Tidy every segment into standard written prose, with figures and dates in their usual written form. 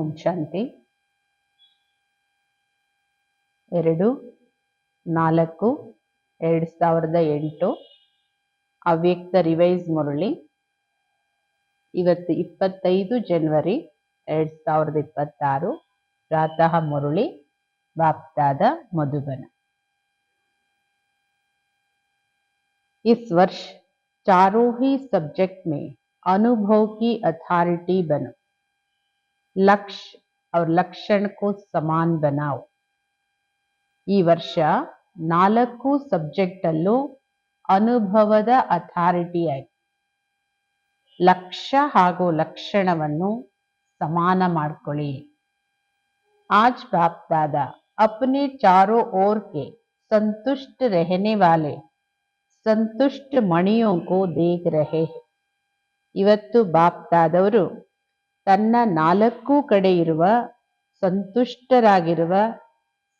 ಓಂ ಶಾಂತಿ. 2/4/2008 ಅವ್ಯಕ್ತ ರಿವೈಸ್ ಮುರಳಿ. ಇವತ್ತು 25 ಜನವರಿ 2026 ಪ್ರಾತಃ ಮುರಳಿ ಬಾಪ್ದಾದ मधुबन। इस वर्ष चारों ही सब्जेक्ट में अनुभव की अथॉरिटी बनो। लक्ष्य और लक्षण को समान बनाओ। ಈ ವರ್ಷ 4 ಸಬ್ಜೆಕ್ಟ್ ಅಲ್ಲೂ ಅನುಭವದ ಅಥಾರಿಟಿ ಆಗಿ ಲಕ್ಷ್ಯ ಹಾಗೂ ಲಕ್ಷಣವನ್ನು ಸಮಾನ ಮಾಡ್ಕೊಳ್ಳಿ। आज बाप दादा अपने चारों ओर के संतुष्ट रहने वाले संतुष्ट मणियों को देख रहे हैं। ಇವತ್ತು ಬಾಪ್ ದಾದವರು ತನ್ನ 4 ಕಡೆ ಇರುವ ಸಂತುಷ್ಟರಾಗಿರುವ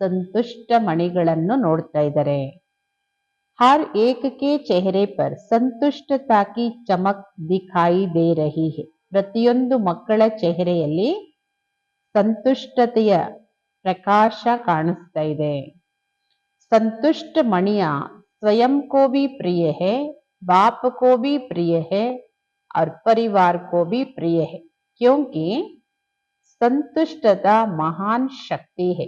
संतुष्ट मणिಗಳನ್ನು ನೋಡ್ತಾ ಇದ್ದಾರೆ। हर एक के चेहरे पर संतुष्टता की चमक दिखाई दे रही है। ಪ್ರತಿಯೊಂದು ಮಕ್ಕಳ ಚೆಹರೆಯಲ್ಲಿ ಸಂತುಷ್ಟತೆಯ ಪ್ರಕಾಶ ಕಾಣಿಸ್ತಾ ಇದೆ। संतुष्ट मणियां स्वयं को भी प्रिय है, बाप को भी प्रिय है और परिवार को भी प्रिय है, क्योंकि संतुष्टता महान शक्ति है।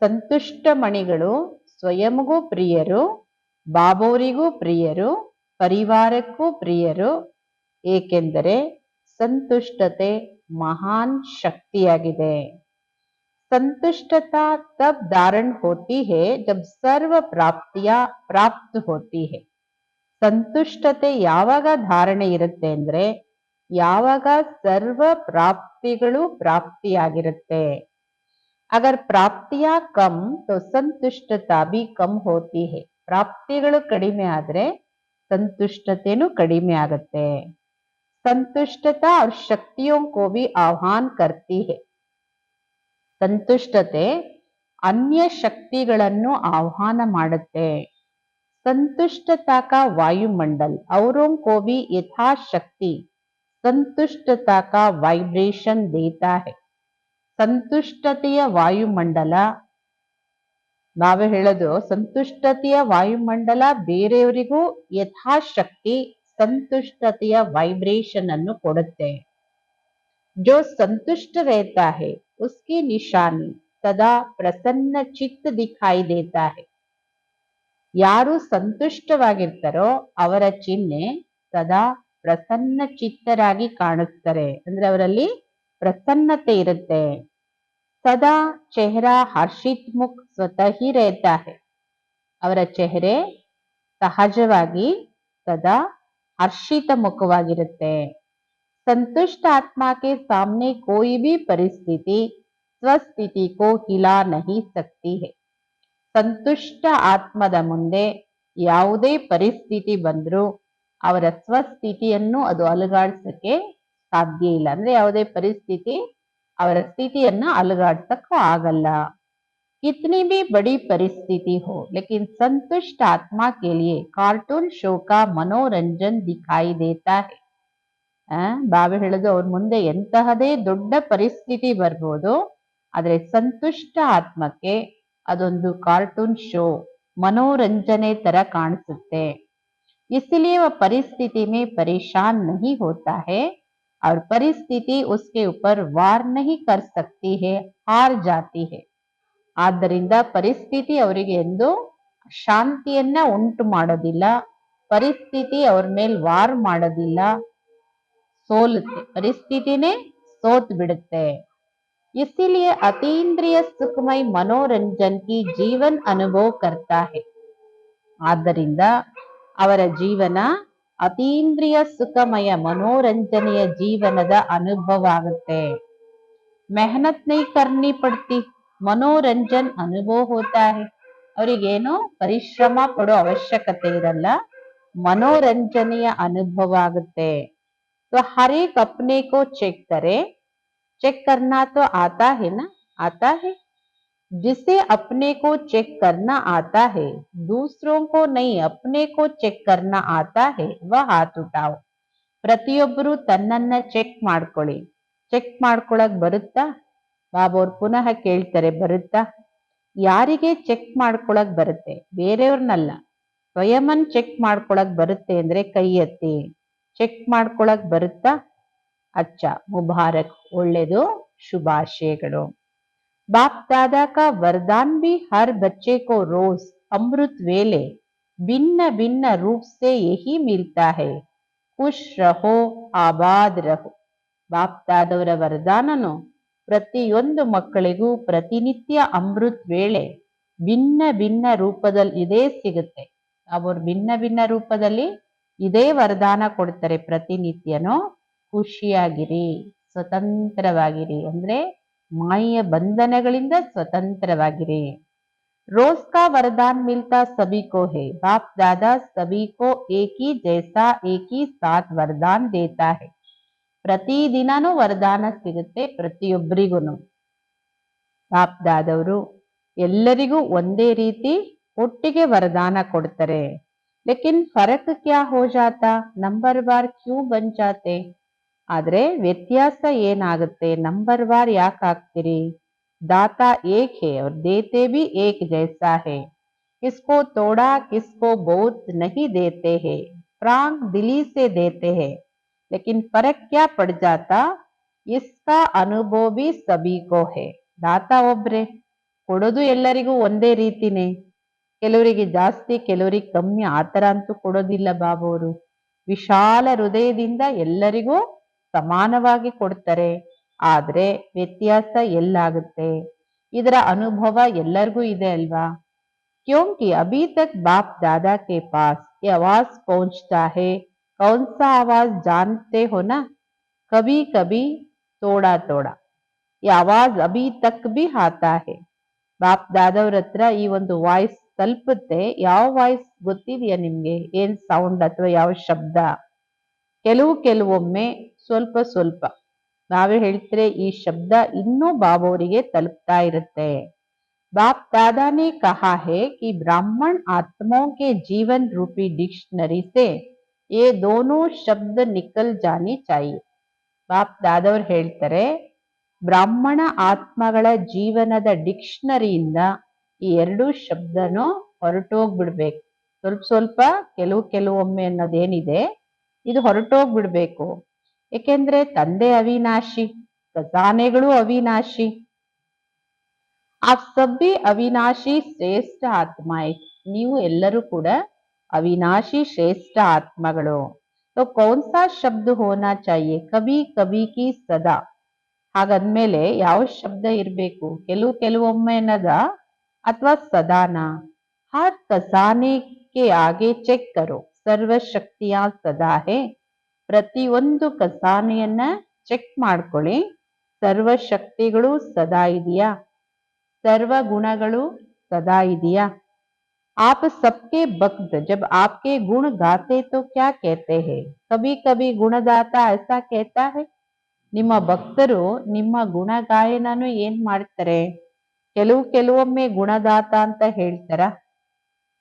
ಸಂತುಷ್ಟ ಮಣಿಗಳು ಸ್ವಯಂಗೂ ಪ್ರಿಯರು, ಬಾಬೋರಿಗೂ ಪ್ರಿಯರು, ಪರಿವಾರಕ್ಕೂ ಪ್ರಿಯರು, ಏಕೆಂದರೆ ಸಂತುಷ್ಟತೆ ಮಹಾನ್ ಶಕ್ತಿಯಾಗಿದೆ। संतुष्टता तब धारण होती है जब सर्व प्राप्तियां प्राप्त होती है। ಸಂತುಷ್ಟತೆ ಯಾವಾಗ ಧಾರಣೆ ಇರುತ್ತೆ ಅಂದ್ರೆ ಯಾವಾಗ ಸರ್ವ ಪ್ರಾಪ್ತಿಗಳು ಪ್ರಾಪ್ತಿಯಾಗಿರುತ್ತೆ। अगर प्राप्तियां कम तो संतुष्टता भी कम होती है। ಪ್ರಾಪ್ತಿಗಳು ಕಡಿಮೆ ಆದ್ರೆ ಸಂತುಷ್ಟತೆನೂ ಕಡಿಮೆ ಆಗುತ್ತೆ। संतुष्टता और शक्तियों को भी आह्वान करती है। ಸಂತುಷ್ಟತೆ अन्य शक्तिಗಳನ್ನು ಆಹ್ವಾನ ಮಾಡುತ್ತೆ। संतुष्टता का वायुमंडल औरों को भी यथाशक्ति संतुष्टता का वाइब्रेशन देता है। ಸಂತುಷ್ಟತೆಯ ವಾಯುಮಂಡಲ ನಾವೇ ಹೇಳೋದು, ಸಂತುಷ್ಟತೆಯ ವಾಯುಮಂಡಲ ಬೇರೆಯವರಿಗೂ ಯಥಾಶಕ್ತಿ ಸಂತುಷ್ಟತೆಯ ವೈಬ್ರೇಷನ್ ಅನ್ನು ಕೊಡುತ್ತೆ। जो संतुष्ट रहता है उसकी निशानी सदा प्रसन्न चित्त दिखाई देता है। ಯಾರು ಸಂತುಷ್ಟವಾಗಿರ್ತಾರೋ ಅವರ ಚಿಹ್ನೆ ಸದಾ ಪ್ರಸನ್ನ ಚಿತ್ತರಾಗಿ ಕಾಣಿಸ್ತಾರೆ, ಅಂದ್ರೆ ಅವರಲ್ಲಿ ಪ್ರಸನ್ನತೆ ಇರುತ್ತೆ। सदा चेहरा हर्षित मुख स्वतः ही रहता है। ಅವರ ಚೆಹರೆ ಸಹಜವಾಗಿ ಸದಾ ಹರ್ಷಿತ ಮುಖವಾಗಿರುತ್ತೆ। संतुष्ट आत्मा के सामने कोई भी परिस्थिति स्वस्थिति को हिला नहीं सकती है। ಸಂತುಷ್ಟ ಆತ್ಮದ ಮುಂದೆ ಯಾವುದೇ ಪರಿಸ್ಥಿತಿ ಬಂದರೂ ಅವರ ಸ್ವಸ್ಥಿತಿಯನ್ನು ಅದು ಅಲುಗಾಡಿಸಕ್ಕೆ ಸಾಧ್ಯ ಇಲ್ಲ, ಅಂದ್ರೆ ಯಾವುದೇ ಪರಿಸ್ಥಿತಿ ಅವರ ಸ್ಥಿತಿಯನ್ನ ಅಲುಗಾಡ್ಸಕ್ಕೂ ಆಗಲ್ಲ। कितनी भी बड़ी परिस्थिति हो लेकिन संतुष्ट आत्मा के लिए कार्टून शो का मनोरंजन दिखाई देता है। ಬಾಬಾ ಹೇಳೋದು, ಅವ್ರ ಮುಂದೆ ಎಂತಹದೇ ದೊಡ್ಡ ಪರಿಸ್ಥಿತಿ ಬರ್ಬೋದು, ಆದ್ರೆ ಸಂತುಷ್ಟ ಆತ್ಮಕ್ಕೆ ಅದೊಂದು ಕಾರ್ಟೂನ್ ಶೋ, ಮನೋರಂಜನೆ ತರ ಕಾಣಿಸುತ್ತೆ। इसलिए वह परिस्थिति में परेशान नहीं होता है और परिस्थिति उसके ऊपर वार नहीं कर सकती है, हार जाती है। ಆದ್ದರಿಂದ ಪರಿಸ್ಥಿತಿ ಅವರಿಗೆ ಎಂದು ಶಾಂತಿಯನ್ನ ಉಂಟು ಮಾಡೋದಿಲ್ಲ, ಪರಿಸ್ಥಿತಿ ಅವ್ರ ಮೇಲೆ ವಾರ್ ಮಾಡೋದಿಲ್ಲ, ಸೋಲುತ್ತೆ, ಪರಿಸ್ಥಿತಿನೇ ಸೋತ್ ಬಿಡುತ್ತೆ। इसीलिए अतीन्द्रिय सुखमय मनोरंजन की जीवन अनुभव करता है। ಆದ್ದರಿಂದ ಅವರ ಜೀವನ ಅತೀಂದ್ರಿಯ ಸುಖಮಯ ಮನೋರಂಜನೆಯ ಜೀವನದ ಅನುಭವ ಆಗುತ್ತೆ। मेहनत नहीं करनी पड़ती, मनोरंजन अनुभव होता है। ಅವರಿಗೇನು ಪರಿಶ್ರಮ ಪಡೋ ಅವಶ್ಯಕತೆ ಇರಲ್ಲ, ಮನೋರಂಜನೆಯ ಅನುಭವ ಆಗುತ್ತೆ। तो हर एक अपने को चेक करे। चेक करना तो आता है ना, आता है। जिसे अपने को चेक करना आता है, दूसरों को नहीं अपने को चेक करना आता है, वह हाथ उठाओ। ಪ್ರತಿಯೊಬ್ಬರು ತನ್ನನ್ನ ಚೆಕ್ ಮಾಡ್ಕೊಳ್ಳಿ। ಚೆಕ್ ಮಾಡ್ಕೊಳಕ್ ಬರುತ್ತಾ? ಬಾಬೋರ್ ಪುನಃ ಕೇಳ್ತಾರೆ, ಬರುತ್ತಾ? ಯಾರಿಗೆ ಚೆಕ್ ಮಾಡ್ಕೊಳಕ್ ಬರುತ್ತೆ? ಬೇರೆಯವ್ರನ್ನಲ್ಲ, ಸ್ವಯಂನ್ ಚೆಕ್ ಮಾಡ್ಕೊಳಕ್ ಬರುತ್ತೆ ಅಂದ್ರೆ ಕೈ ಎತ್ತಿ. ಚೆಕ್ ಮಾಡ್ಕೊಳಕ್ ಬರುತ್ತಾ? ಅಚ್ಚ, ಮುಬಾರಕ್, ಒಳ್ಳೆದು, ಶುಭಾಶಯಗಳು. बाप दादा का वरदान भी हर बच्चे को रोज अमृत वेले भिन्न भिन्न रूप से यही मिलता है, खुश रहो, आबाद रहो. ಬಾಪ್ ದಾದವರ ವರದಾನನು ಪ್ರತಿಯೊಂದು ಮಕ್ಕಳಿಗೂ ಪ್ರತಿನಿತ್ಯ ಅಮೃತ್ ವೇಳೆ ಭಿನ್ನ ಭಿನ್ನ ರೂಪದಲ್ಲಿ ಇದೇ ಸಿಗುತ್ತೆ. ಅವರು ಭಿನ್ನ ಭಿನ್ನ ರೂಪದಲ್ಲಿ ಇದೇ ವರದಾನ ಕೊಡ್ತಾರೆ ಪ್ರತಿನಿತ್ಯನೂ. ಖುಷಿಯಾಗಿರಿ, ಸ್ವತಂತ್ರವಾಗಿರಿ, ಅಂದ್ರೆ ಮಾಯೆಯ ಬಂಧನಗಳಿಂದ ಸ್ವತಂತ್ರವಾಗಿರಿ. रोज का वरदान मिलता सभी को है, बाप दादा सभी को एक ही जैसा एक ही साथ वरदान देता है. ಪ್ರತಿದಿನನೂ ವರದಾನ ಸಿಗುತ್ತೆ ಪ್ರತಿಯೊಬ್ಬರಿಗೂ. ಬಾಪ್ ದಾದವರು ಎಲ್ಲರಿಗೂ ಒಂದೇ ರೀತಿ ಒಟ್ಟಿಗೆ ವರದಾನ ಕೊಡ್ತಾರೆ. ಲೇಕಿನ್ ಫರಕ್ ಕ್ಯಾ ಹೋ ಜಾತಾ, ನಂಬರ್ ಬಾರ್ ಕ್ಯೂ ಬನ್ ಜಾತೆ? ಆದ್ರೆ ವ್ಯತ್ಯಾಸ ಏನಾಗುತ್ತೆ? ನಂಬರ್ ಬಾರ್ ಯಾಕೆ ಆಗ್ತೀರಿ? दाता एक है और देते भी एक जैसा है, किसको थोड़ा किसको बहुत नहीं देते हैं, प्राण दिली से देते हैं. लेकिन फर्क क्या पड़ जाता? इसका अनुभव भी सभी को है. दाता ಒಬ್ರೆ, ಕೊಡೋದು ಎಲ್ಲರಿಗೂ ಒಂದೇ ರೀತಿನೇ. ಕೆಲವರಿಗೆ ಜಾಸ್ತಿ ಕೆಲವರಿಗೆ ಕಮ್ಮಿ ಆತರ ಅಂತೂ ಕೊಡೋದಿಲ್ಲ ಬಾಬೋರು. ವಿಶಾಲ ಹೃದಯದಿಂದ ಎಲ್ಲರಿಗೂ ಸಮಾನವಾಗಿ ಕೊಡ್ತಾರೆ. ಆದ್ರೆ ವ್ಯತ್ಯಾಸ ಎಲ್ಲಾಗುತ್ತೆ? ಇದರ ಅನುಭವ ಎಲ್ಲರಿಗೂ ಇದೆ ಅಲ್ವಾ? क्योंकि अभी तक बाप दादा के पास ये आवाज पहुंचता है, कौन सा आवाज जानते हो ना? कभी कभी थोड़ा थोड़ा ये आवाज अभी तक भी आता है. ಬಾಪ್ ದಾದವ್ರ ಹತ್ರ ಈ ಒಂದು ವಾಯ್ಸ್ ತಲುಪುತ್ತೆ. ಯಾವ ವಾಯ್ಸ್ ಗೊತ್ತಿದೆಯಾ ನಿಮ್ಗೆ? ಏನ್ ಸೌಂಡ್ ಅಥವಾ ಯಾವ ಶಬ್ದ? ಕೆಲವೊಮ್ಮೆ ಸ್ವಲ್ಪ ಸ್ವಲ್ಪ ನಾವೇ ಹೇಳ್ತಾರೆ ಈ ಶಬ್ದ ಇನ್ನೂ ಬಾಬೋರಿಗೆ ತಲುಪ್ತಾ ಇರುತ್ತೆ. बाप दादा ने कहा है कि ब्राह्मण आत्माओं के जीवन रूपी डिक्शनरी से ये दोनों शब्द निकल जानी चाहिए. ಬಾಪ್ ದಾದವ್ರು ಹೇಳ್ತಾರೆ, ಬ್ರಾಹ್ಮಣ ಆತ್ಮಗಳ ಜೀವನದ ಡಿಕ್ಷನರಿಯಿಂದ ಈ ಎರಡು ಶಬ್ದನೂ ಹೊರಟೋಗ್ಬಿಡ್ಬೇಕು. ಸ್ವಲ್ಪ ಸ್ವಲ್ಪ ಕೆಲವೊಮ್ಮೆ ಅನ್ನೋದೇನಿದೆ ಇದು ಹೊರಟೋಗ್ಬಿಡ್ಬೇಕು. ಏಕೆಂದ್ರೆ ತಂದೆ ಅವಿನಾಶಿ, ಖಜಾನೆಗಳು ಅವಿನಾಶಿ. आप सभी अविनाशी श्रेष्ठ आत्माएं, ನೀವು ಎಲ್ಲರೂ ಕೂಡ ಅವಿನಾಶಿ ಶ್ರೇಷ್ಠ ಆತ್ಮಗಳು. तो कौन सा शब्द होना चाहिए? कभी कभी की सदा. ಹಾಗಂದ್ಮೇಲೆ ಯಾವ ಶಬ್ದ ಇರಬೇಕು? ಕೆಲವೊಮ್ಮೆ ಅನ್ನದ ಅಥವಾ ಸದಾನ? हर खजाने के आगे चेक करो, ಸರ್ವಶಕ್ತಿಯ ಸದಾ ಹೇ. ಪ್ರತಿಯೊಂದು ಖಜಾನೆಯನ್ನ ಚೆಕ್ ಮಾಡ್ಕೊಳ್ಳಿ, ಸರ್ವಶಕ್ತಿಗಳು ಸದಾ ಇದೆಯಾ? सर्व गुणಗಳು सदा ಇದೆಯಾ? आप सबके भक्त जब आपके गुण गाते तो क्या कहते हैं? कभी कभी गुणदाता ऐसा कहता है. ನಿಮ್ಮ ಭಕ್ತರು ನಿಮ್ಮ ಗುಣಗಾಯನನು ಏನ್ ಮಾಡ್ತಾರೆ? ಕೆಲವೊಮ್ಮೆ ಗುಣದಾತ ಅಂತ ಹೇಳ್ತಾರ.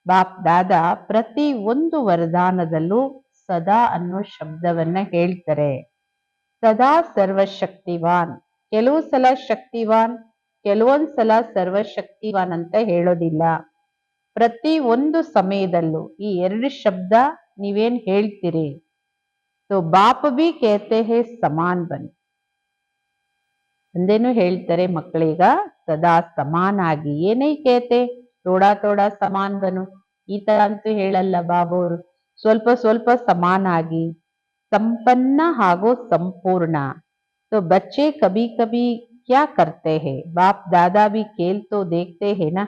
ಬಾಪ್ ದಾದಾ ಪ್ರತಿ ಒಂದು ವರದಾನದಲ್ಲೂ ಸದಾ ಅನ್ನೋ ಶಬ್ದವನ್ನ ಹೇಳ್ತಾರೆ. ಸದಾ ಸರ್ವಶಕ್ತಿವಾನ್, ಕೆಲವು ಸಲ ಶಕ್ತಿವಾನ್, ಕೆಲವೊಂದ್ಸಲ ಸರ್ವಶಕ್ತಿವಾನ್ ಅಂತ ಹೇಳೋದಿಲ್ಲ. ಪ್ರತಿ ಒಂದು ಸಮಯದಲ್ಲೂ ಈ ಎರಡು ಶಬ್ದ ನೀವೇನ್ ಹೇಳ್ತೀರಿ? तो बाप भी कहते हैं समान बन. ತಂದೆನೂ ಹೇಳ್ತಾರೆ ಮಕ್ಕಳೀಗ ಸದಾ ಸಮಾನಾಗಿ. ಏನೇ ಕೇತೆ ಥೋಡಾ ಸಮಾನ್ ಬನು, ಈ ತರ ಅಂತೂ ಹೇಳಲ್ಲ ಬಾಬೋರು. ಸ್ವಲ್ಪ ಸ್ವಲ್ಪ ಸಮಾನಾಗಿ, ಸಂಪನ್ನ ಹಾಗೂ ಸಂಪೂರ್ಣ. तो बच्चे कभी कभी क्या करते हैं? बाप दादा भी खेल तो देखते हैं ना.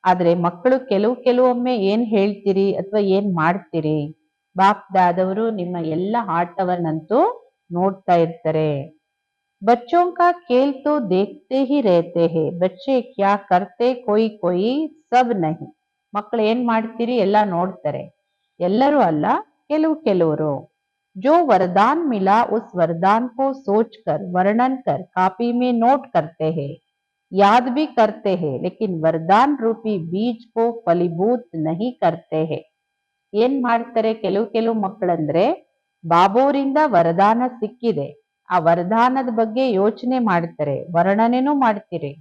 ಆದ್ರೆ ಮಕ್ಕಳು ಕೆಲವೊಮ್ಮೆ ಏನ್ ಹೇಳ್ತೀರಿ ಅಥವಾ ಏನ್ ಮಾಡ್ತೀರಿ? ಬಾಪ್ ದಾದವರು ನಿಮ್ಮ ಎಲ್ಲ ಆಟವನ್ನಂತೂ ನೋಡ್ತಾ ಇರ್ತಾರೆ. बच्चों का खेल तो देखते ही रहते हैं, बच्चे क्या करते कोई सब नहीं. ಮಕ್ಕಳು ಏನ್ ಮಾಡ್ತೀರಿ ಎಲ್ಲ ನೋಡ್ತಾರೆ. ಎಲ್ಲರೂ ಅಲ್ಲ, ಕೆಲವರು. जो वरदान मिला उस वरदान को सोचकर वर्णन कर कॉपी में नोट करते हैं, याद भी करते हैं, लेकिन वरदान रूपी बीज को फलीभूत नहीं करते हैं. ಏನ್ ಮಾಡ್ತಾರೆ ಕೆಲವು ಮಕ್ಕಳಂದ್ರೆ, ಬಾಬೋರಿಂದ ವರದಾನ ಸಿಕ್ಕಿದೆ, ಆ ವರದಾನದ ಬಗ್ಗೆ ಯೋಚನೆ ಮಾಡ್ತಾರೆ, ವರ್ಣನೆನೂ ಮಾಡ್ತೀರಿ,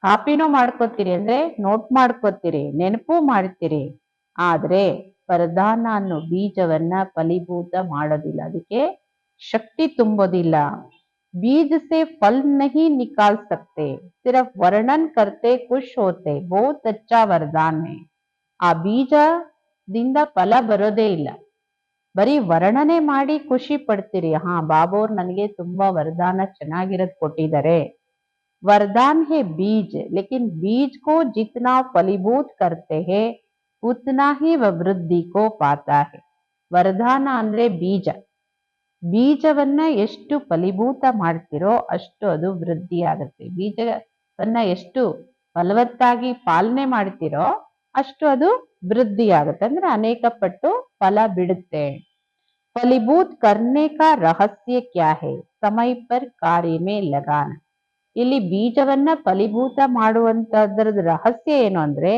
ಕಾಪಿನೂ ಮಾಡ್ಕೋತೀರಿ, ಅಂದ್ರೆ ನೋಟ್ ಮಾಡ್ಕೋತೀರಿ, ನೆನಪು ಮಾಡ್ತೀರಿ. ಆದ್ರೆ ವರದಾನ ಅನ್ನೋ ಬೀಜವನ್ನ ಫಲೀಭೂತ ಮಾಡೋದಿಲ್ಲ, ಅದಕ್ಕೆ ಶಕ್ತಿ ತುಂಬೋದಿಲ್ಲ. बीज से फल नहीं निकाल सकते, सिर्फ वर्णन करते खुश होते, बहुत अच्छा वरदान है. ಆ ಬೀಜದಿಂದ ಫಲ ಬರೋದೇ ಇಲ್ಲ, ಬರೀ ವರ್ಣನೆ ಮಾಡಿ ಖುಷಿ ಪಡ್ತೀರಿ. ಹಾ, ಬಾಬೋರ್ ನನಗೆ ತುಂಬಾ ವರದಾನ ಚೆನ್ನಾಗಿರೋದ್ ಕೊಟ್ಟಿದ್ದಾರೆ. वरदान है बीज, लेकिन बीज को जितना फलीभूत करते हैं उतना ही वह वृद्धि को पाता है. ವರದಾನ ಅಂದ್ರೆ ಬೀಜ, ಬೀಜವನ್ನ ಎಷ್ಟು ಫಲೀಭೂತ ಮಾಡ್ತಿರೋ ಅಷ್ಟು ಅದು ವೃದ್ಧಿ ಆಗುತ್ತೆ. ಬೀಜವನ್ನ ಎಷ್ಟು ಫಲವತ್ತಾಗಿ ಪಾಲನೆ ಮಾಡ್ತಿರೋ ಅಷ್ಟು ಅದು ವೃದ್ಧಿ ಆಗುತ್ತೆ, ಅಂದ್ರೆ ಅನೇಕ ಪಟ್ಟು ಫಲ ಬಿಡುತ್ತೆ. ಫಲೀಭೂತ್ ಕರ್ನೆ ಕಾ ರಹಸ್ಯ ಕ್ಯಾ ಹೈ, ಸಮಯ ಪರ್ ಕಾರ್ಯ ಮೇ ಲಗಾನ. ಇಲ್ಲಿ ಬೀಜವನ್ನ ಫಲೀಭೂತ ಮಾಡುವಂತದ್ರದ ರಹಸ್ಯ ಏನು ಅಂದ್ರೆ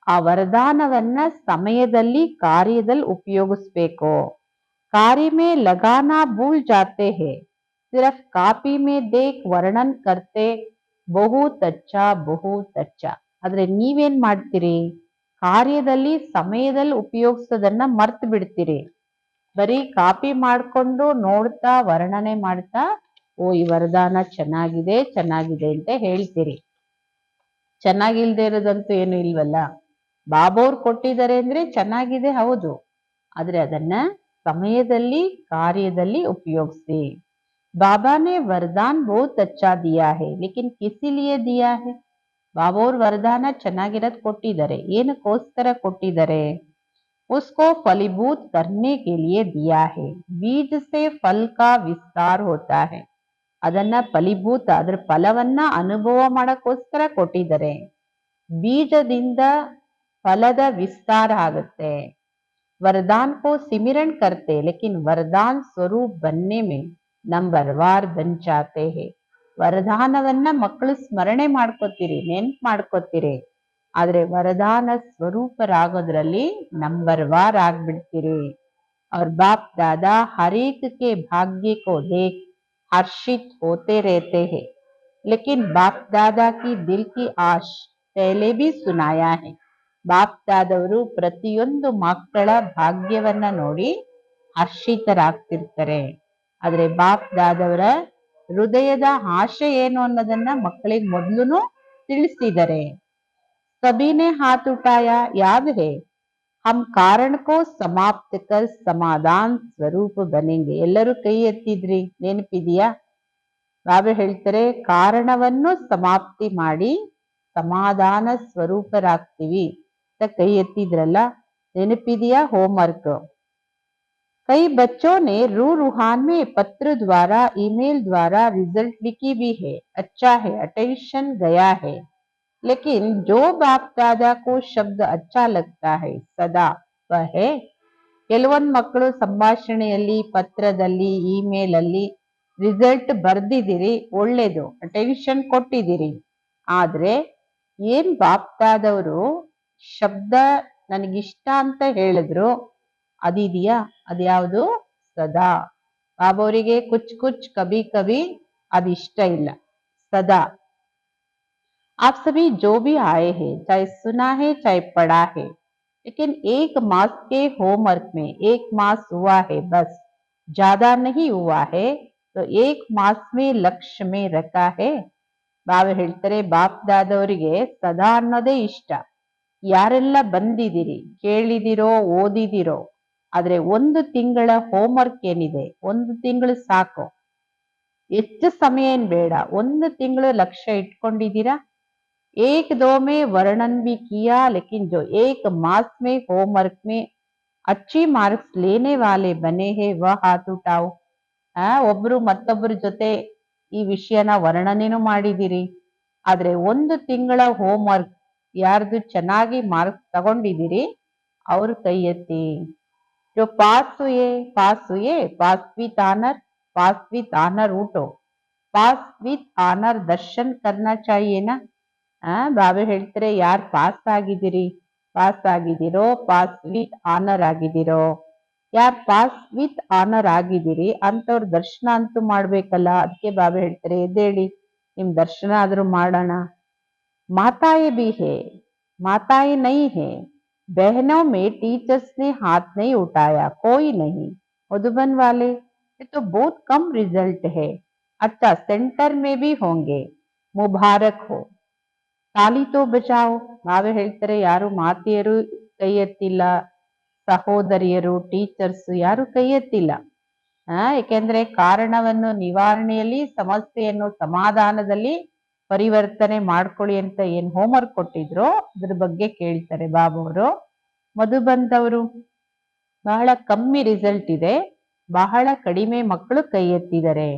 ಆ ವರದಾನವನ್ನ ಸಮಯದಲ್ಲಿ ಕಾರ್ಯದಲ್ಲಿ ಉಪಯೋಗಿಸ್ಬೇಕು. कार्य में लगाना भूल जाते हैं, सिर्फ कापी में देख वर्णन करते बहुत अच्छा. ಆದ್ರೆ ನೀವೇನ್ ಮಾಡ್ತೀರಿ, ಕಾರ್ಯದಲ್ಲಿ ಸಮಯದಲ್ಲಿ ಉಪಯೋಗಿಸೋದನ್ನ ಮರ್ತು ಬಿಡ್ತೀರಿ. ಬರೀ ಕಾಪಿ ಮಾಡ್ಕೊಂಡು ನೋಡ್ತಾ ವರ್ಣನೆ ಮಾಡ್ತಾ ಓ ಈ ವರದಾನ ಚೆನ್ನಾಗಿದೆ ಅಂತ ಹೇಳ್ತೀರಿ. ಚೆನ್ನಾಗಿಲ್ದೇ ಇರೋದಂತೂ ಏನು ಇಲ್ವಲ್ಲ. ಬಾಬೋರ್ ಕೊಟ್ಟಿದ್ದಾರೆ ಅಂದ್ರೆ ಚೆನ್ನಾಗಿದೆ, ಹೌದು, ಆದ್ರೆ ಅದನ್ನ ಸಮಯದಲ್ಲಿ ಕಾರ್ಯದಲ್ಲಿ ಉಪಯೋಗಿಸಿ. ಬಾಬಾ ನೆ ವರದಾನ್ ಬಹುತ್ ಅಚ್ಚಾ ದಿಯಾ ಹೈ, ಲೇಕಿನ್ ಕಿಸಿ ಲಿಯೇ ದಿಯಾ ಹೈ. ಬಾಬೋರ್ ವರದಾನ ಚೆನ್ನಾಗಿರೋದ್ ಕೊಟ್ಟಿದ್ದಾರೆ, ಏನಕ್ಕೋಸ್ಕರ ಕೊಟ್ಟಿದ್ದಾರೆ? उसको फलीभूत करने के लिए दिया है. बीज से फल का विस्तार होता है. ಅದನ್ನ ಫಲೀಭೂತ, ಅದ್ರ ಫಲವನ್ನ ಅನುಭವ ಮಾಡಕ್ಕೋಸ್ಕರ ಕೊಟ್ಟಿದ್ದಾರೆ. ಬೀಜದಿಂದ ಫಲದ ವಿಸ್ತಾರ ಆಗುತ್ತೆ. वरदान को सिमरन करते, लेकिन वरदान स्वरूप बनने में नंबरवार बन जाते हैं. ವರದಾನವನ್ನ ಮಕ್ಕಳು ಸ್ಮರಣೆ ಮಾಡ್ಕೋತೀರಿ, ನೆನ್ಪು ಮಾಡ್ಕೋತೀರಿ, ಆದ್ರೆ ವರದಾನ ಸ್ವರೂಪರಾಗೋದ್ರಲ್ಲಿ ನಂಬರ್ ವಾರ್ ಆಗ್ಬಿಡ್ತೀರಿ. और बाप दादा हर एक के भाग्य को देख हर्षित होते रहते हैं, लेकिन बाप दादा की दिल की आश पहले भी सुनाया है. ಬಾಪ್ ದಾದವರು ಪ್ರತಿಯೊಂದು ಮಕ್ಕಳ ಭಾಗ್ಯವನ್ನ ನೋಡಿ ಹರ್ಷಿತರಾಗ್ತಿರ್ತಾರೆ, ಆದ್ರೆ ಬಾಪ್ ದಾದವರ ಹೃದಯದ ಆಶೆ ಏನು ಅನ್ನೋದನ್ನ ಮಕ್ಕಳಿಗೆ ಮೊದ್ಲುನು ತಿಳಿಸಿದ್ದಾರೆ. ಸಬಿನೆ ಹಾತ್ ಉಠಾಯ ಯಾದ್ ಹೇ, ಹಮ್ ಕಾರಣ ಕೋ ಸಮಾಪ್ತ ಕರ್ ಸಮಾಧಾನ ಸ್ವರೂಪ ಬನೆಂಗೆ. ಎಲ್ಲರೂ ಕೈ ಎತ್ತಿದ್ರಿ, ನೆನಪಿದೆಯಾ? ಬಾಬಾ ಹೇಳ್ತಾರೆ ಕಾರಣವನ್ನು ಸಮಾಪ್ತಿ ಮಾಡಿ ಸಮಾಧಾನ ಸ್ವರೂಪರಾಗ್ತೀವಿ. ಕೈ ಎತ್ತಿದ್ರಲ್ಲ, ನೆನಪಿದೆಯಾ? ಹೋಮ್ವರ್ಕ್. कई बच्चों ने रूहान में पत्र द्वारा ईमेल द्वारा रिजल्ट लिखी भी है, अच्छा है, अटेंशन गया है, लेकिन जो बाप दादा को शब्द अच्छा लगता है सदा वह है. ಕೆಲವೊಂದು ಮಕ್ಕಳು ಸಂಭಾಷಣೆಯಲ್ಲಿ, ಪತ್ರದಲ್ಲಿ, ಇಮೇಲ್ ಅಲ್ಲಿ ರಿಸಲ್ಟ್ ಬರ್ದಿದ್ದೀರಿ, ಒಳ್ಳೇದು, ಅಟೆನ್ಷನ್ ಕೊಟ್ಟಿದ್ದೀರಿ, ಆದ್ರೆ ಏನ್ ಬಾಪ್ ದಾದವರು ಶಬ್ದ ನನಗಿಷ್ಟ ಅಂತ ಹೇಳಿದ್ರು ಅದಿದೆಯಾ? ಅದ್ಯಾವುದು? ಸದಾ. ಬಾಬೋರಿಗೆ ಕುಚ್ ಕುಚ್ ಕಭಿ ಕಭಿ ಅದಿಷ್ಟ ಇಲ್ಲ, ಸದಾ. आप सभी जो भी आए हैं, चाहे सुना है चाहे पढ़ा है, लेकिन एक मास के होमवर्क में 1 मास हुआ है बस, ज्यादा नहीं हुआ है, तो 1 मास में लक्ष्य में रखा है. ಬಾಬಾ ಹೇಳ್ತಾರೆ ಬಾಪ್ ದಾದವರಿಗೆ ಸದಾ ಅನ್ನೋದೇ ಇಷ್ಟ. ಯಾರೆಲ್ಲ ಬಂದಿದ್ದೀರಿ, ಕೇಳಿದಿರೋ, ಓದಿದಿರೋ, ಆದ್ರೆ 1 ತಿಂಗಳ ಹೋಮ್ವರ್ಕ್ ಏನಿದೆ, 1 ತಿಂಗಳು ಸಾಕು, ಹೆಚ್ಚು ಸಮಯ ಏನ್ ಬೇಡ, 1 ತಿಂಗಳು ಲಕ್ಷ್ಯ ಇಟ್ಕೊಂಡಿದ್ದೀರಾ. एक दो में वर्णन भी किया, लेकिन जो 1 मास में होमवर्क में अच्छी मार्क्स लेने वाले बने हैं वह हाथ उठाओ. ಒಬ್ರು ಮತ್ತೊಬ್ಬರ ಜೊತೆ ಈ ವಿಷಯನ ವರ್ಣನೆನೂ ಮಾಡಿದಿರಿ, ಆದ್ರೆ 1 ತಿಂಗಳ ಹೋಮ್ವರ್ಕ್ ಯಾರ್ದು ಚೆನ್ನಾಗಿ ಮಾರ್ಕ್ಸ್ ತಗೊಂಡಿದ್ದೀರಿ ಅವ್ರು ಕೈ ಎತ್ತಿ. जो पास हुए पास विथ ऑनर उठो, पास विथ ऑनर दर्शन करना चाहिए ना. ಬಾಬಾ ಹೇಳ್ತಾರೆ ಯಾರು ಪಾಸ್ ಆಗಿದ್ದೀರೋ, ಪಾಸ್ ವಿತ್ ಆನರ್ ಆಗಿದ್ದೀರೋ, ಯಾರು ಪಾಸ್ ವಿತ್ ಆನರ್ ಆಗಿದ್ದೀರಿ ಅಂತವ್ರ ದರ್ಶನ ಅಂತೂ ಮಾಡ್ಬೇಕಲ್ಲ. ಅದಕ್ಕೆ ಬಾಬಾ ಹೇಳ್ತಾರೆ, ಎದ್ದೇಳಿ ನಿಮ್ ದರ್ಶನ ಆದ್ರೂ ಮಾಡೋಣ. ಮಾತಾಯೇ भी है, माताएं नहीं है, बहनों में टीचर्स ने हाथ नहीं उठाया, कोई नहीं. मधुबन वाले ये तो बहुत कम रिजल्ट है. अच्छा सेंटर में भी होंगे, मुबारक हो. ತಾಲಿ ತೋ ಬಚಾವ್. ನಾವೇ ಹೇಳ್ತಾರೆ ಯಾರು ಮಾತೆಯರು ಕೈ ಎತ್ತಿಲ್ಲ, ಸಹೋದರಿಯರು ಟೀಚರ್ಸ್ ಯಾರು ಕೈ ಎತ್ತಿಲ್ಲ. ಏಕೆಂದ್ರೆ ಕಾರಣವನ್ನು ನಿವಾರಣೆಯಲ್ಲಿ, ಸಮಸ್ಯೆಯನ್ನು ಸಮಾಧಾನದಲ್ಲಿ ಪರಿವರ್ತನೆ ಮಾಡ್ಕೊಳ್ಳಿ ಅಂತ ಏನ್ ಹೋಮ್ವರ್ಕ್ ಕೊಟ್ಟಿದ್ರು ಅದ್ರ ಬಗ್ಗೆ ಕೇಳ್ತಾರೆ ಬಾಬವರು. ಮಧು ಬಂದವರು ಬಹಳ ಕಮ್ಮಿ ರಿಸಲ್ಟ್ ಇದೆ, ಬಹಳ ಕಡಿಮೆ ಮಕ್ಕಳು ಕೈ ಎತ್ತಿದ್ದಾರೆ.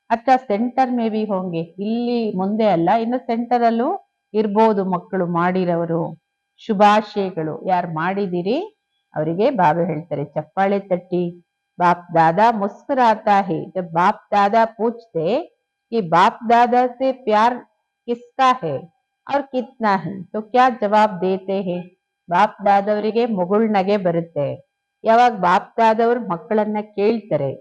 ಅಚ್ಚಾ ಸೆಂಟರ್ ಮೇ ಬಿ ಹೋಂಗೆ, ಇಲ್ಲಿ ಮುಂದೆ ಅಲ್ಲ ಇನ್ನು ಸೆಂಟರ್ ಅಲ್ಲೂ ಇರ್ಬೋದು ಮಕ್ಕಳು ಮಾಡಿರೋರು. ಶುಭಾಶಯಗಳು. ಯಾರು ಮಾಡಿದಿರಿ ಅವರಿಗೆ ಬಾಬಾ ಹೇಳ್ತಾರೆ ಚಪ್ಪಾಳೆ ತಟ್ಟಿ. बाप दादा मुस्कुराता है जब बाप दादा पूछते कि बाप दादा से प्यार किसका है और कितना है तो क्या जवाब देते हैं. ಬಾಪ್ ದಾದವರಿಗೆ ಮುಗುಳ್ನಗೆ ಬರುತ್ತೆ ಯಾವಾಗ ಬಾಪ್ ದಾದವ್ರು ಮಕ್ಕಳನ್ನ ಕೇಳ್ತಾರೆ.